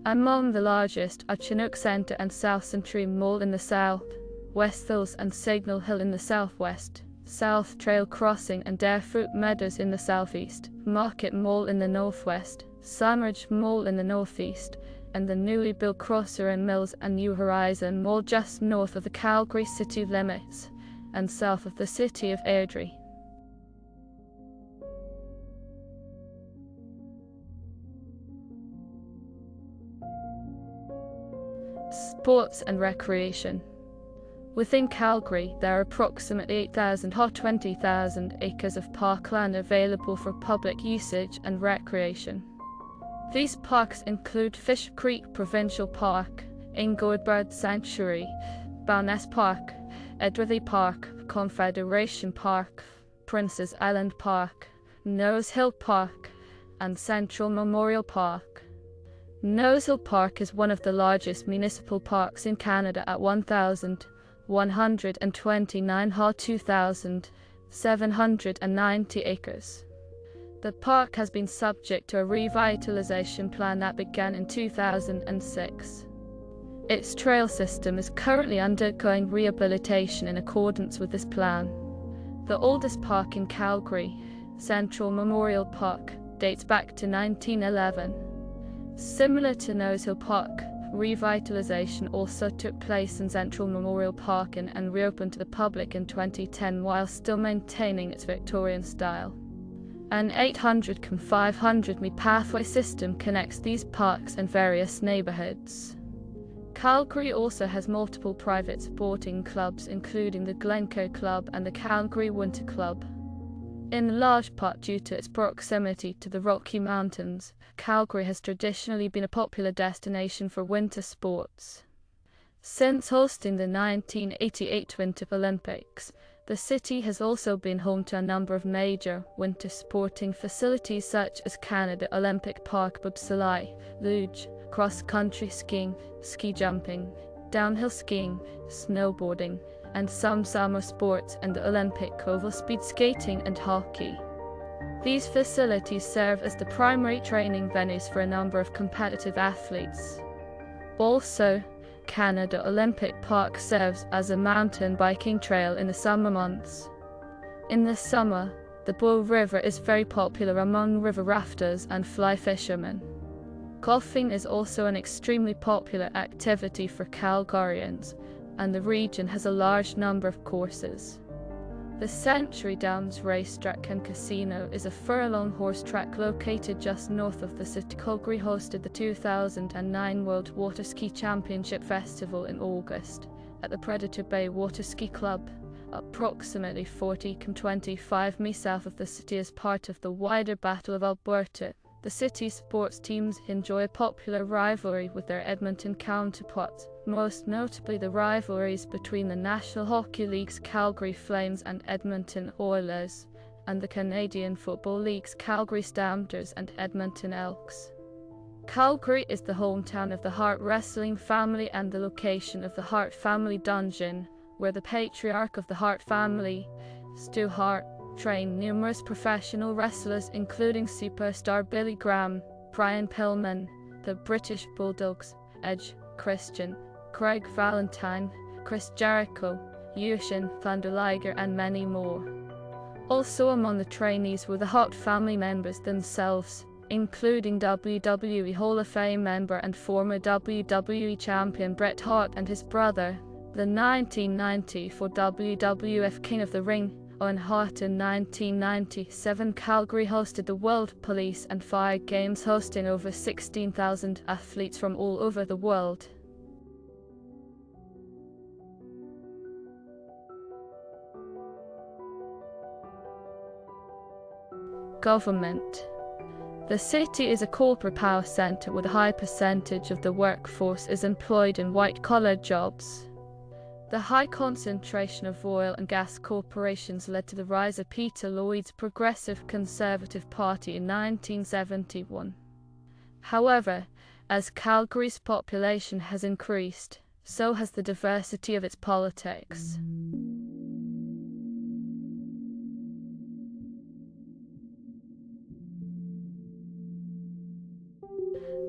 Speaker 1: Among the largest are Chinook Centre and South Century Mall in the south, West Hills and Signal Hill in the southwest, South Trail Crossing and Darefruit Meadows in the southeast, Market Mall in the northwest, Summeridge Mall in the northeast, and the newly built Crosser and Mills and New Horizon Mall just north of the Calgary city limits and south of the city of Airdrie. Sports and recreation. Within Calgary, there are approximately 8,020,000 acres of parkland available for public usage and recreation. These parks include Fish Creek Provincial Park, Inglewood Bird Sanctuary, Bowness Park, Edworthy Park, Confederation Park, Prince's Island Park, Nose Hill Park, and Central Memorial Park. Nose Hill Park is one of the largest municipal parks in Canada at 1,129 ha 2,790 acres. The park has been subject to a revitalization plan that began in 2006. Its trail system is currently undergoing rehabilitation in accordance with this plan. The oldest park in Calgary, Central Memorial Park, dates back to 1911. Similar to Nose Hill Park, revitalization also took place in Central Memorial Park and reopened to the public in 2010 while still maintaining its Victorian style. An 800-500-metre pathway system connects these parks and various neighbourhoods. Calgary also has multiple private sporting clubs, including the Glencoe Club and the Calgary Winter Club. In large part due to its proximity to the Rocky Mountains, Calgary has traditionally been a popular destination for winter sports. Since hosting the 1988 Winter Olympics, The city has also been home to a number of major winter sporting facilities such as Canada Olympic Park, bobsleigh, luge, cross-country skiing, ski jumping, downhill skiing, snowboarding, and some summer sports and the Olympic oval speed skating and hockey. These facilities serve as the primary training venues for a number of competitive athletes. Also, Canada Olympic Park serves as a mountain biking trail in the summer months. In the summer, the Bole River is very popular among river rafters and fly fishermen. Golfing is also an extremely popular activity for Calgarians, and the region has a large number of courses. The Century Downs Racetrack and Casino is a furlong horse track located just north of the city. Calgary hosted the 2009 World Water Ski Championship Festival in August at the Predator Bay Water Ski Club, approximately 25 mi south of the city as part of the wider Battle of Alberta. The city's sports teams enjoy a popular rivalry with their Edmonton counterparts, most notably the rivalries between the National Hockey League's Calgary Flames and Edmonton Oilers, and the Canadian Football League's Calgary Stampeders and Edmonton Elks. Calgary is the hometown of the Hart wrestling family and the location of the Hart Family Dungeon, where the patriarch of the Hart family, Stu Hart, trained numerous professional wrestlers including superstar Billy Graham, Brian Pillman, the British Bulldogs, Edge, Christian, Craig Valentine, Chris Jericho, Yushin Vanderliger and many more. Also among the trainees were the Hart family members themselves, including WWE Hall of Fame member and former WWE champion Bret Hart and his brother, the 1994 WWF King of the Ring, Owen Hart. In 1997, Calgary hosted the World Police and Fire Games, hosting over 16,000 athletes from all over the world. Government. The city is a corporate power center with a high percentage of the workforce is employed in white-collar jobs. The high concentration of oil and gas corporations led to the rise of Peter Lloyd's Progressive Conservative Party in 1971. However, as Calgary's population has increased, so has the diversity of its politics.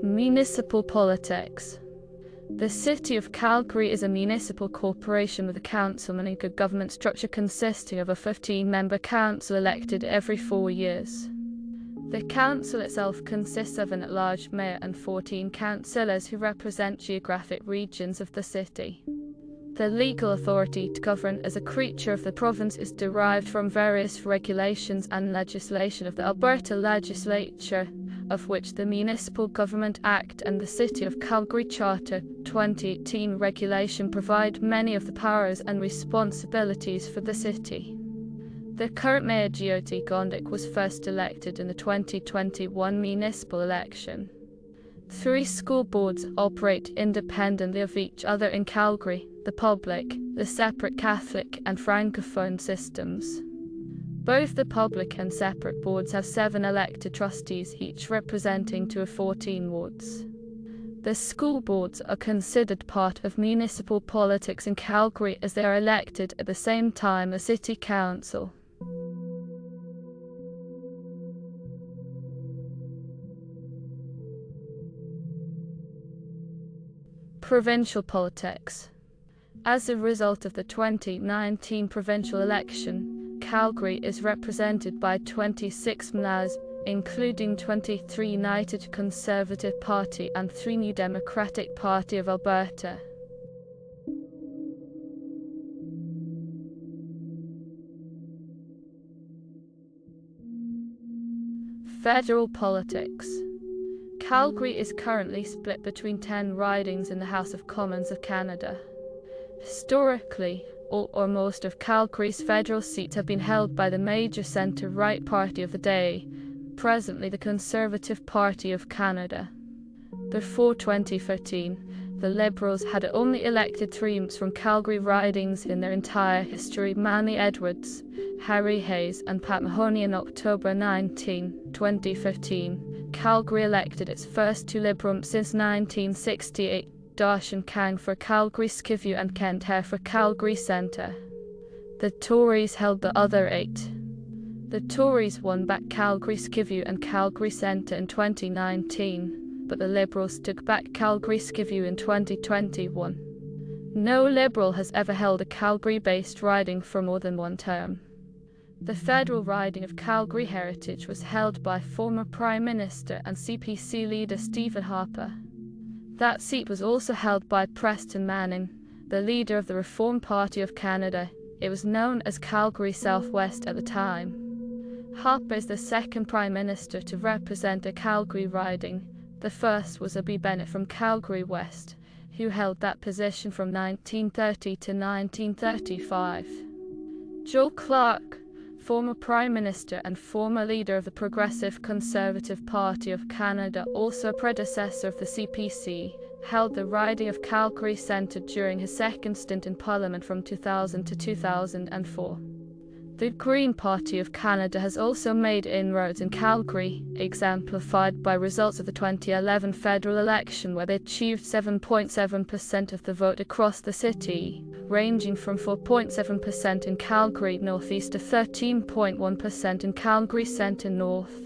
Speaker 1: Municipal politics. The City of Calgary is a municipal corporation with a council and a government structure consisting of a 15-member council elected every 4 years. The council itself consists of an at-large mayor and 14 councillors who represent geographic regions of the city. The legal authority to govern as a creature of the province is derived from various regulations and legislation of the Alberta Legislature, of which the Municipal Government Act and the City of Calgary Charter 2018 regulation provide many of the powers and responsibilities for the city. The current mayor, Giorgi Chkhaidze, was first elected in the 2021 municipal election. 3 school boards operate independently of each other in Calgary: the public, the separate Catholic and Francophone systems. Both the public and separate boards have 7 elected trustees, each representing 2 of 14 wards. The school boards are considered part of municipal politics in Calgary as they are elected at the same time as City Council. Provincial politics. As a result of the 2019 provincial election, Calgary is represented by 26 MNAs, including 23 United Conservative Party and 3 New Democratic Party of Alberta. Federal politics. Calgary is currently split between 10 ridings in the House of Commons of Canada. Historically, all or most of Calgary's federal seats have been held by the major centre-right party of the day, presently the Conservative Party of Canada. Before 2013, The Liberals had only elected 3 from Calgary ridings in their entire history: Manly Edwards, Harry Hayes and Pat Mahoney. In October 19, 2015, Calgary elected its first 2 Liberals since 1968, Darshan Kang for Calgary Skivview and Kent Hare for Calgary Centre. The Tories held the other 8. The Tories won back Calgary Skivview and Calgary Centre in 2019, but the Liberals took back Calgary Skivview in 2021. No Liberal has ever held a Calgary-based riding for more than 1 term. The federal riding of Calgary Heritage was held by former Prime Minister and CPC leader Stephen Harper. That seat was also held by Preston Manning, the leader of the Reform Party of Canada. It was known as Calgary Southwest at the time. Harper is the second Prime Minister to represent a Calgary riding. The first was A.B. Bennett from Calgary West, who held that position from 1930 to 1935. Joe Clark, former Prime Minister and former leader of the Progressive Conservative Party of Canada, also a predecessor of the CPC, held the riding of Calgary Centre during his second stint in Parliament from 2000 to 2004. The Green Party of Canada has also made inroads in Calgary, exemplified by results of the 2011 federal election, where they achieved 7.7% of the vote across the city, ranging from 4.7% in Calgary Northeast to 13.1% in Calgary Centre North.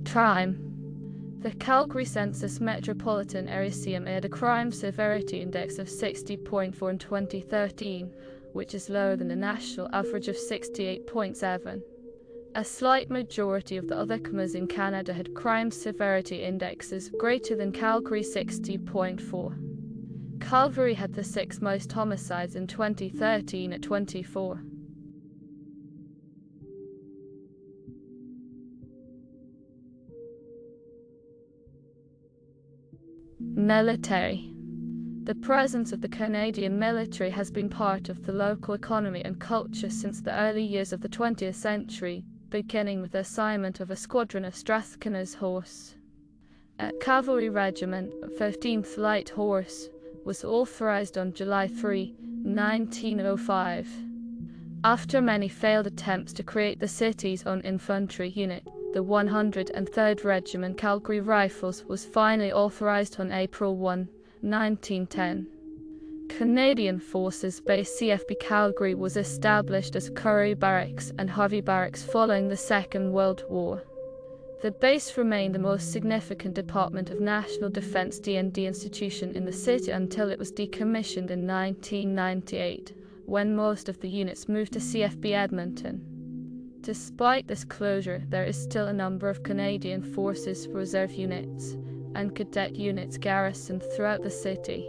Speaker 1: Crime. The Calgary Census Metropolitan Area CMA had a crime severity index of 60.4 in 2013, which is lower than the national average of 68.7. A slight majority of the other communes in Canada had crime severity indexes greater than Calgary 60.4. Calgary had the 6th most homicides in 2013 at 24. Military. The presence of the Canadian military has been part of the local economy and culture since the early years of the 20th century, beginning with the assignment of a squadron of Strathcona's Horse. A cavalry regiment, 15th Light Horse, was authorized on July 3, 1905. After many failed attempts to create the city's own infantry unit, the 103rd Regiment Calgary Rifles was finally authorized on April 1, 1910. Canadian Forces Base CFB Calgary was established as Currie Barracks and Harvey Barracks following the Second World War. The base remained the most significant Department of National Defence D&D institution in the city until it was decommissioned in 1998, when most of the units moved to CFB Edmonton. Despite this closure, there is still a number of Canadian Forces Reserve units and cadet units garrisoned throughout the city.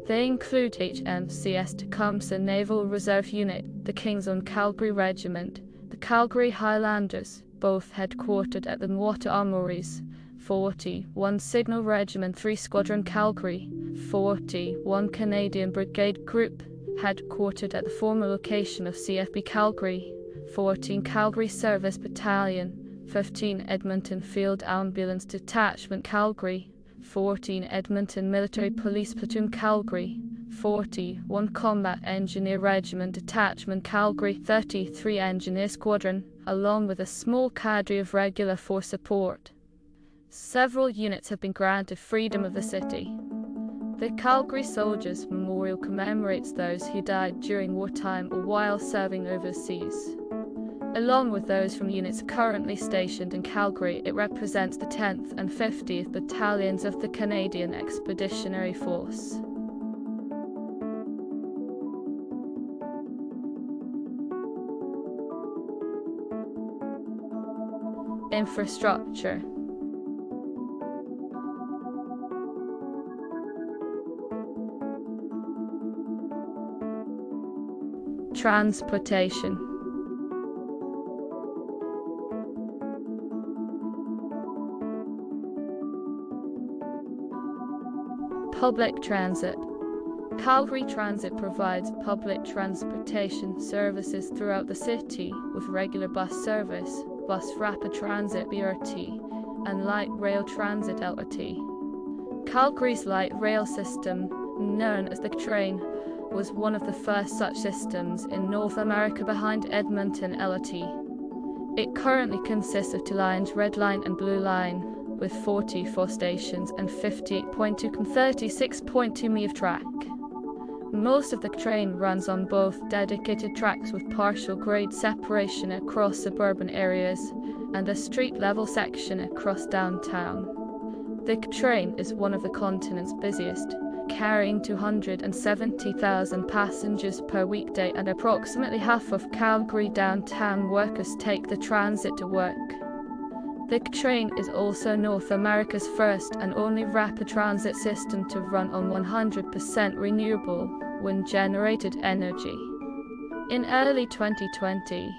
Speaker 1: They include HMCS Tecumseh Naval Reserve Unit, the King's Own Calgary Regiment, the Calgary Highlanders, both headquartered at the Water Armories, 41 Signal Regiment 3 Squadron Calgary, 41 Canadian Brigade Group, headquartered at the former location of CFB Calgary, 14 Calgary Service Battalion, 15 Edmonton Field Ambulance Detachment Calgary, 14 Edmonton Military Police Platoon Calgary, 41 Combat Engineer Regiment Detachment Calgary, 33 Engineer Squadron, along with a small cadre of regular force support. Several units have been granted freedom of the city. The Calgary Soldiers Memorial commemorates those who died during wartime or while serving overseas. Along with those from units currently stationed in Calgary, it represents the 10th and 50th Battalions of the Canadian Expeditionary Force. Infrastructure. Transportation. Public transit. Calgary Transit provides public transportation services throughout the city with regular bus service, bus rapid transit BRT, and light rail transit LRT. Calgary's light rail system, known as the train, was one of the first such systems in North America behind Edmonton LRT. It currently consists of 2 lines, Red Line and Blue Line, with 44 stations and 58.2 and 36.2 mi of track. Most of the train runs on both dedicated tracks with partial grade separation across suburban areas and a street-level section across downtown. The train is one of the continent's busiest, carrying 270,000 passengers per weekday, and approximately half of Calgary downtown workers take the transit to work. The train is also North America's first and only rapid transit system to run on 100% renewable, wind-generated energy. In early 2020,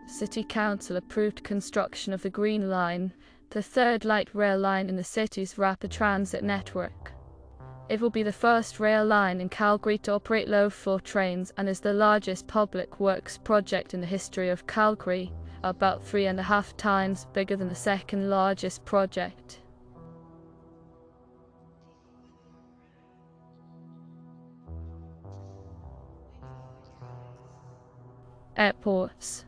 Speaker 1: City Council approved construction of the Green Line, the third light rail line in the city's rapid transit network. It will be the first rail line in Calgary to operate low-floor trains and is the largest public works project in the history of Calgary, about 3.5 times bigger than the second largest project. Airports.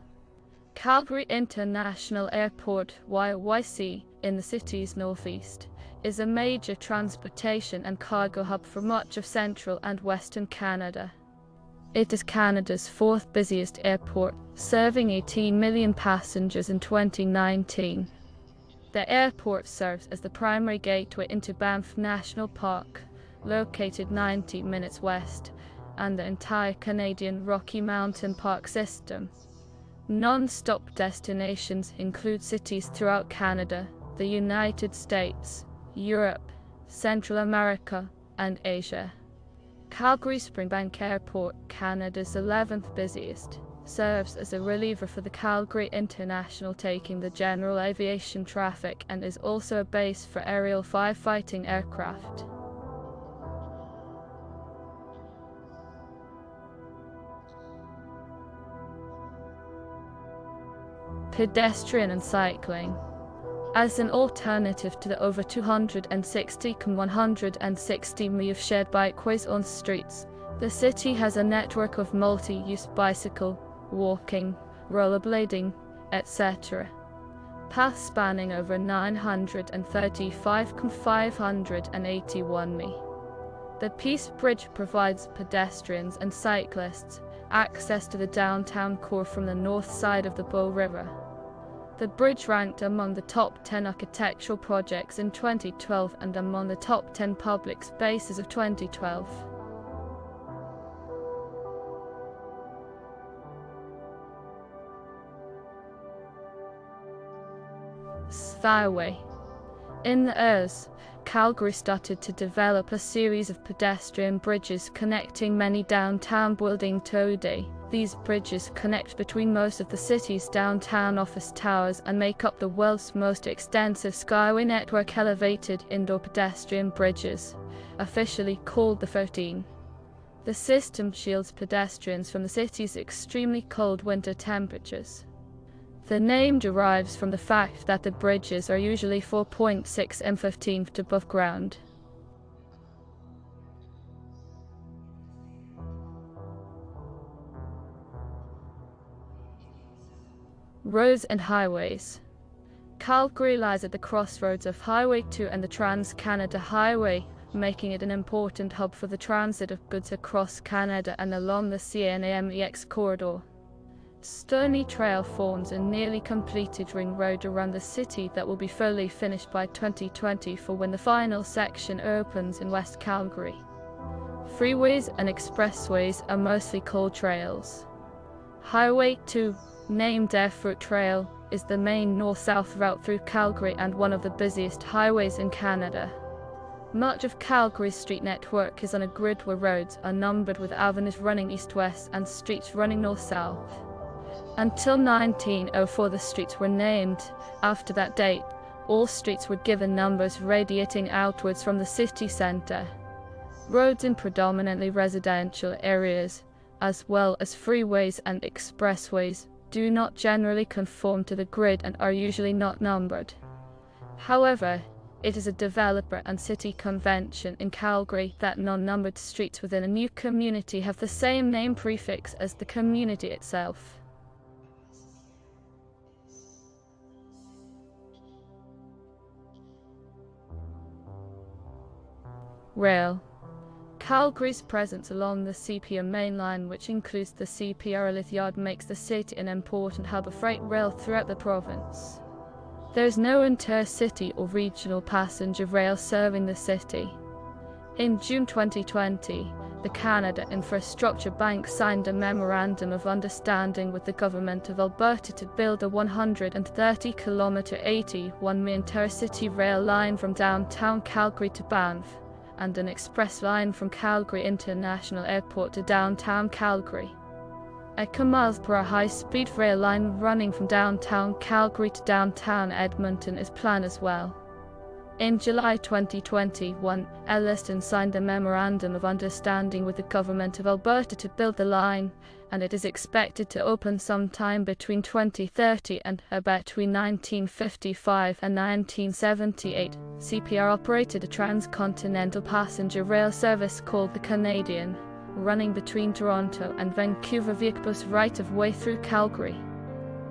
Speaker 1: Calgary International Airport, YYC, in the city's northeast, is a major transportation and cargo hub for much of central and western Canada. It is Canada's 4th busiest airport, serving 18 million passengers in 2019. The airport serves as the primary gateway into Banff National Park, located 90 minutes west, and the entire Canadian Rocky Mountain Park system. Non-stop destinations include cities throughout Canada, the United States, Europe, Central America, and Asia. Calgary Springbank Airport, Canada's 11th busiest, serves as a reliever for the Calgary International, taking the general aviation traffic, and is also a base for aerial firefighting aircraft. Pedestrian and cycling. As an alternative to the over 260 and 160 mi of shared bikeways on streets, the city has a network of multi-use bicycle, walking, rollerblading, etc. paths spanning over 935 and 581 mi. The Peace Bridge provides pedestrians and cyclists access to the downtown core from the north side of the Bow River. The bridge ranked among the top 10 architectural projects in 2012 and among the top 10 public spaces of 2012. Skyway. In the years, Calgary started to develop a series of pedestrian bridges connecting many downtown buildings today. These bridges connect between most of the city's downtown office towers and make up the world's most extensive skyway network. Elevated indoor pedestrian bridges, officially called the 13. The system shields pedestrians from the city's extremely cold winter temperatures. The name derives from the fact that the bridges are usually 4.6 and 15 feet above ground. Roads and highways. Calgary lies at the crossroads of Highway 2 and the Trans-Canada Highway, making it an important hub for the transit of goods across Canada and along the CNAMEX corridor. Stony Trail forms a nearly completed ring road around the city that will be fully finished by 2020 for when the final section opens in West Calgary. Freeways and expressways are mostly called trails. Highway 2, named Everett Trail, is the main north-south route through Calgary and one of the busiest highways in Canada. Much of Calgary's street network is on a grid where roads are numbered with avenues running east-west and streets running north-south. Until 1904 the streets were named. After that date, all streets were given numbers radiating outwards from the city centre. Roads in predominantly residential areas, as well as freeways and expressways, do not generally conform to the grid and are usually not numbered. However, it is a developer and city convention in Calgary that non-numbered streets within a new community have the same name prefix as the community itself. Rail. Calgary's presence along the CPR main line, which includes the CPR Elith Yard, makes the city an important hub of freight rail throughout the province. There is no intercity or regional passenger rail serving the city. In June 2020, the Canada Infrastructure Bank signed a Memorandum of Understanding with the Government of Alberta to build a 130-kilometre 81-mile intercity rail line from downtown Calgary to Banff, and an express line from Calgary International Airport to downtown Calgary. A km/h high-speed rail line running from downtown Calgary to downtown Edmonton is planned as well. In July 2021, Elliston signed a Memorandum of Understanding with the Government of Alberta to build the line, and it is expected to open sometime between 2030 and between 1955 and 1978. CPR operated a transcontinental passenger rail service called the Canadian, running between Toronto and Vancouver via bus right-of-way through Calgary.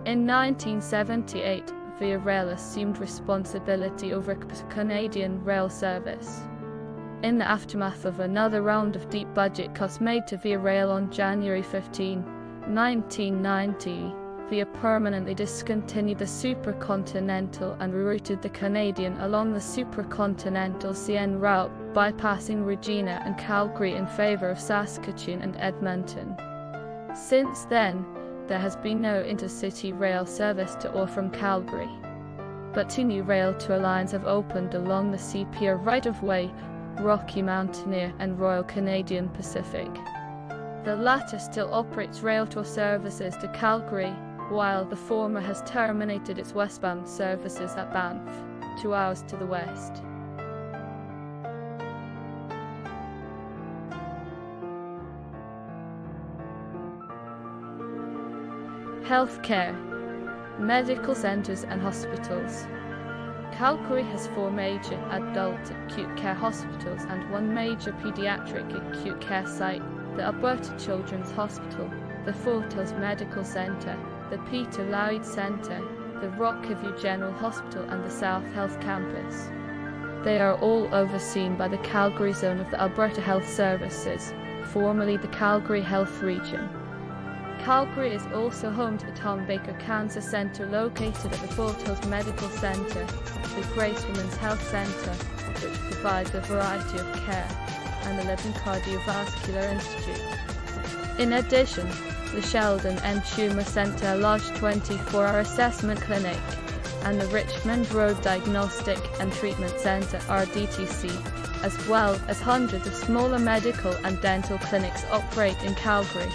Speaker 1: In 1978, Via Rail assumed responsibility over Canadian rail service. In the aftermath of another round of deep budget cuts made to Via Rail on January 15, 1990, Via permanently discontinued the Supercontinental and rerouted the Canadian along the Supercontinental CN route, bypassing Regina and Calgary in favour of Saskatoon and Edmonton. Since then, there has been no intercity rail service to or from Calgary. But 2 new rail tour lines have opened along the CPR right-of-way, Rocky Mountaineer and Royal Canadian Pacific. The latter still operates rail tour services to Calgary, while the former has terminated its westbound services at Banff, 2 hours to the west. Healthcare. Medical centres and hospitals. Calgary has 4 major adult acute care hospitals and 1 major paediatric acute care site, the Alberta Children's Hospital, the Fort Hills Medical Centre, the Peter Lloyd Centre, the Rockview General Hospital and the South Health Campus. They are all overseen by the Calgary Zone of the Alberta Health Services, formerly the Calgary Health Region. Calgary is also home to the Tom Baker Cancer Centre located at the Fort Hills Medical Centre, the Grace Women's Health Centre, which provides a variety of care, and the Living Cardiovascular Institute. In addition, the Sheldon M. Tumor Centre, a large 24-hour assessment clinic, and the Richmond Road Diagnostic and Treatment Centre RDTC, as well as hundreds of smaller medical and dental clinics operate in Calgary.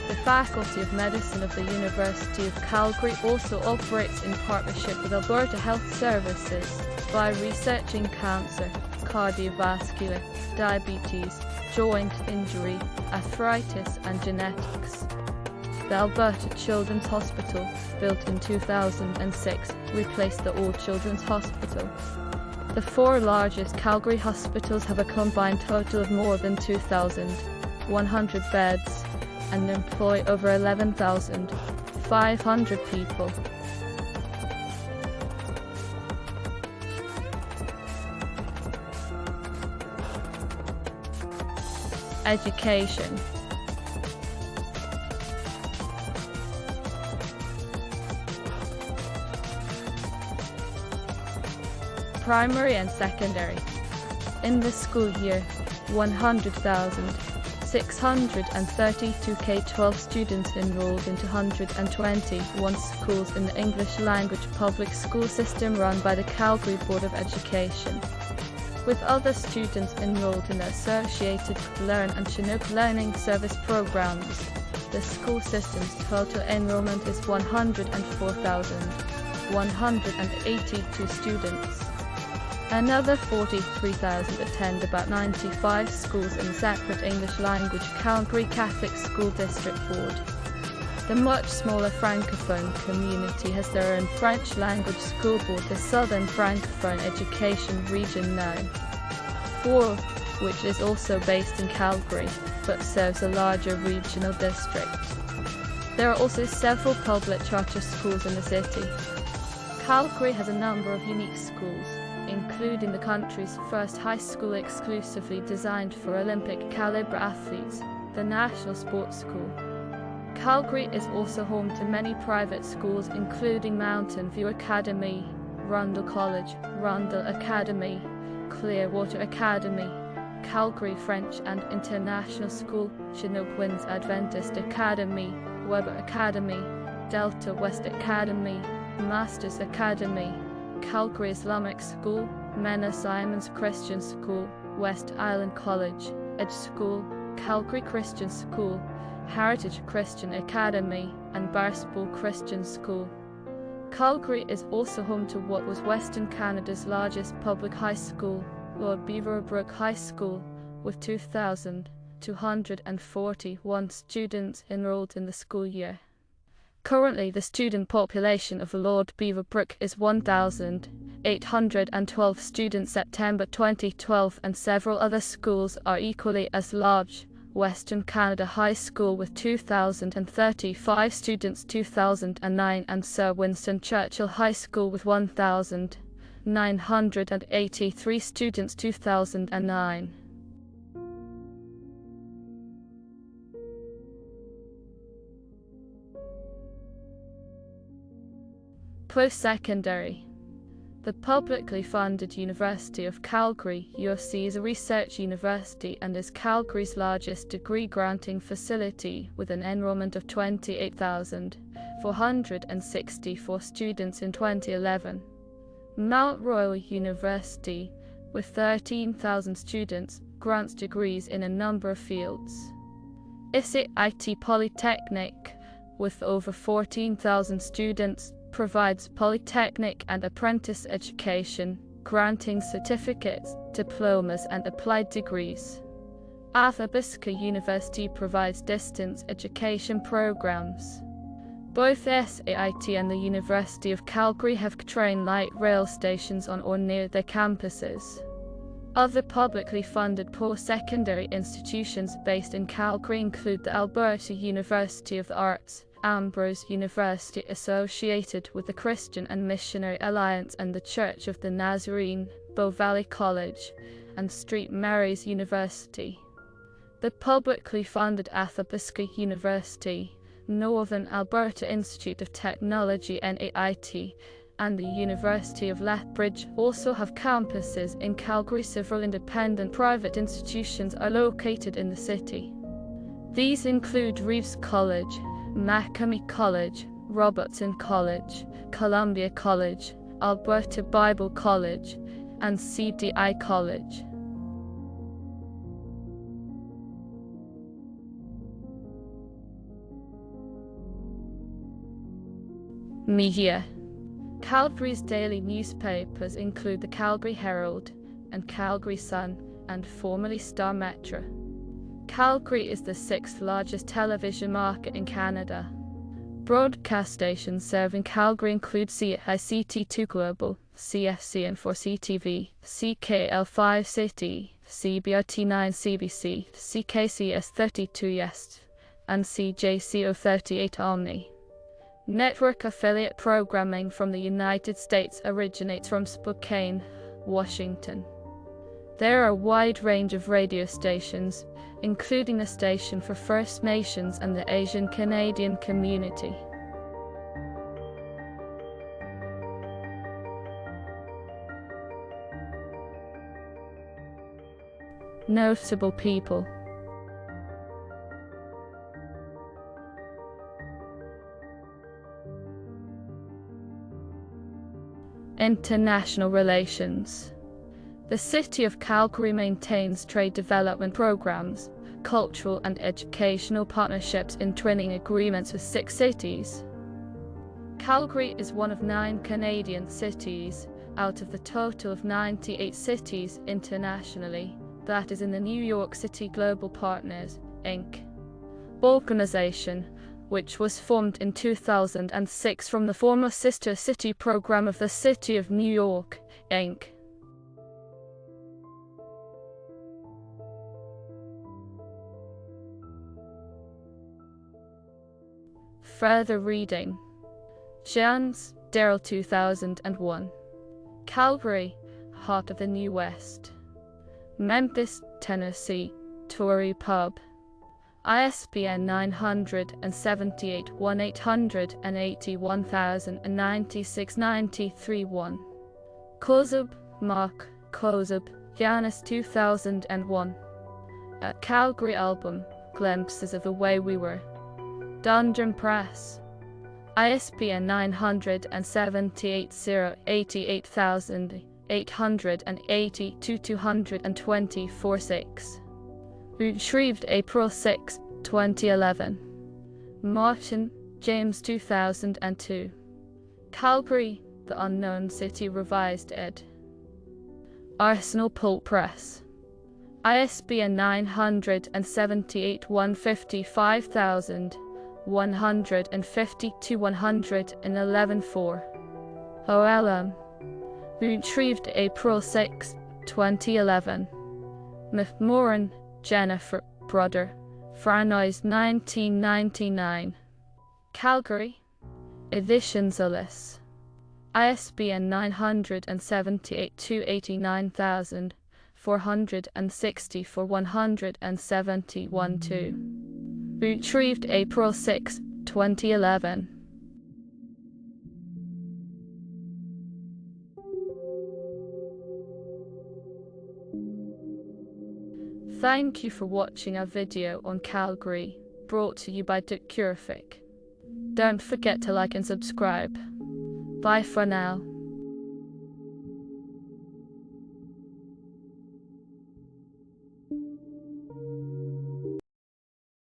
Speaker 1: The Faculty of Medicine of the University of Calgary also operates in partnership with Alberta Health Services by researching cancer, cardiovascular, diabetes, joint injury, arthritis and genetics. The Alberta Children's Hospital, built in 2006, replaced the All Children's Hospital. The 4 largest Calgary hospitals have a combined total of more than 2,100 beds and employ over 11,500 people. Education. Primary and secondary. In the school year, 100,632 K-12 students enrolled into 121 schools in the English language public school system run by the Calgary Board of Education, with other students enrolled in the associated Learn and Chinook learning service programs. The school system's total enrollment is 104,182 students. Another 43,000 attend about 95 schools in the separate English-language Calgary Catholic School District Board. The much smaller Francophone community has their own French-language school board, the Southern Francophone Education Region now, 4, which is also based in Calgary, but serves a larger regional district. There are also several public charter schools in the city. Calgary has a number of unique schools, including the country's first high school exclusively designed for Olympic caliber athletes, the National Sports School. Calgary is also home to many private schools, including Mountain View Academy, Rundle College, Rundle Academy, Clearwater Academy, Calgary French and International School, Chinook Winds Adventist Academy, Weber Academy, Delta West Academy, Masters Academy, Calgary Islamic School, Mena Simons Christian School, West Island College, Edge School, Calgary Christian School, Heritage Christian Academy, and Barstool Christian School. Calgary is also home to what was Western Canada's largest public high school, Lord Beaverbrook High School, with 2,241 students enrolled in the school year. Currently, the student population of Lord Beaverbrook is 1,812 students September 2012, and several other schools are equally as large. Western Canada High School with 2,035 students 2009, and Sir Winston Churchill High School with 1,983 students 2009. Post-secondary. The publicly funded University of Calgary, UofC, is a research university and is Calgary's largest degree-granting facility, with an enrollment of 28,464 students in 2011. Mount Royal University, with 13,000 students, grants degrees in a number of fields. ISIT Polytechnic, with over 14,000 students, provides polytechnic and apprentice education, granting certificates, diplomas, and applied degrees. Athabasca University provides distance education programs. Both SAIT and the University of Calgary have train light rail stations on or near their campuses. Other publicly funded post-secondary institutions based in Calgary include the Alberta University of the Arts, Ambrose University associated with the Christian and Missionary Alliance and the Church of the Nazarene, Bow Valley College, and St. Mary's University. The publicly funded Athabasca University, Northern Alberta Institute of Technology NAIT, and the University of Lethbridge also have campuses in Calgary. Several independent private institutions are located in the city. These include Reeves College, Macamie College, Robertson College, Columbia College, Alberta Bible College, and CDI College. Media. Calgary's daily newspapers include the Calgary Herald and Calgary Sun, and formerly Star Metro. Calgary is the 6th largest television market in Canada. Broadcast stations serving Calgary include CICT2 Global, CFCN 4CTV, CKL5 City, CBRT9 CBC, CKCS 32 Yes, and CJCO 38 Omni. Network affiliate programming from the United States originates from Spokane, Washington. There are a wide range of radio stations, including a station for First Nations and the Asian Canadian community. Notable people. International relations. The City of Calgary maintains trade development programs, cultural and educational partnerships in twinning agreements with 6 cities. Calgary is one of 9 Canadian cities, out of the total of 98 cities internationally, that is in the New York City Global Partners, Inc. organization, which was formed in 2006 from the former sister city program of the City of New York, Inc. Further reading. Jans, Daryl 2001. Calgary, Heart of the New West. Memphis, Tennessee, Tory Pub. ISBN 978-181096-93-1. Kozub, Mark, Kozub, Yanis 2001. A Calgary album, Glimpses of the Way We Were. Dungeon Press. ISBN 978-880-220-6. Retrieved April 6, 2011. Martin, James 2002. Calgary, The Unknown City Revised ed. Arsenal Pulp Press. ISBN 975,150-111-4. OLM. Retrieved April 6, 2011. McMoran, Jennifer, Brother, Franois 1999. Calgary, Editions Alice. ISBN 978-289,460-171-2. Retrieved April 6, 2011. Thank you for watching our video on Calgary, brought to you by Dukurific. Don't forget to like and subscribe. Bye for now.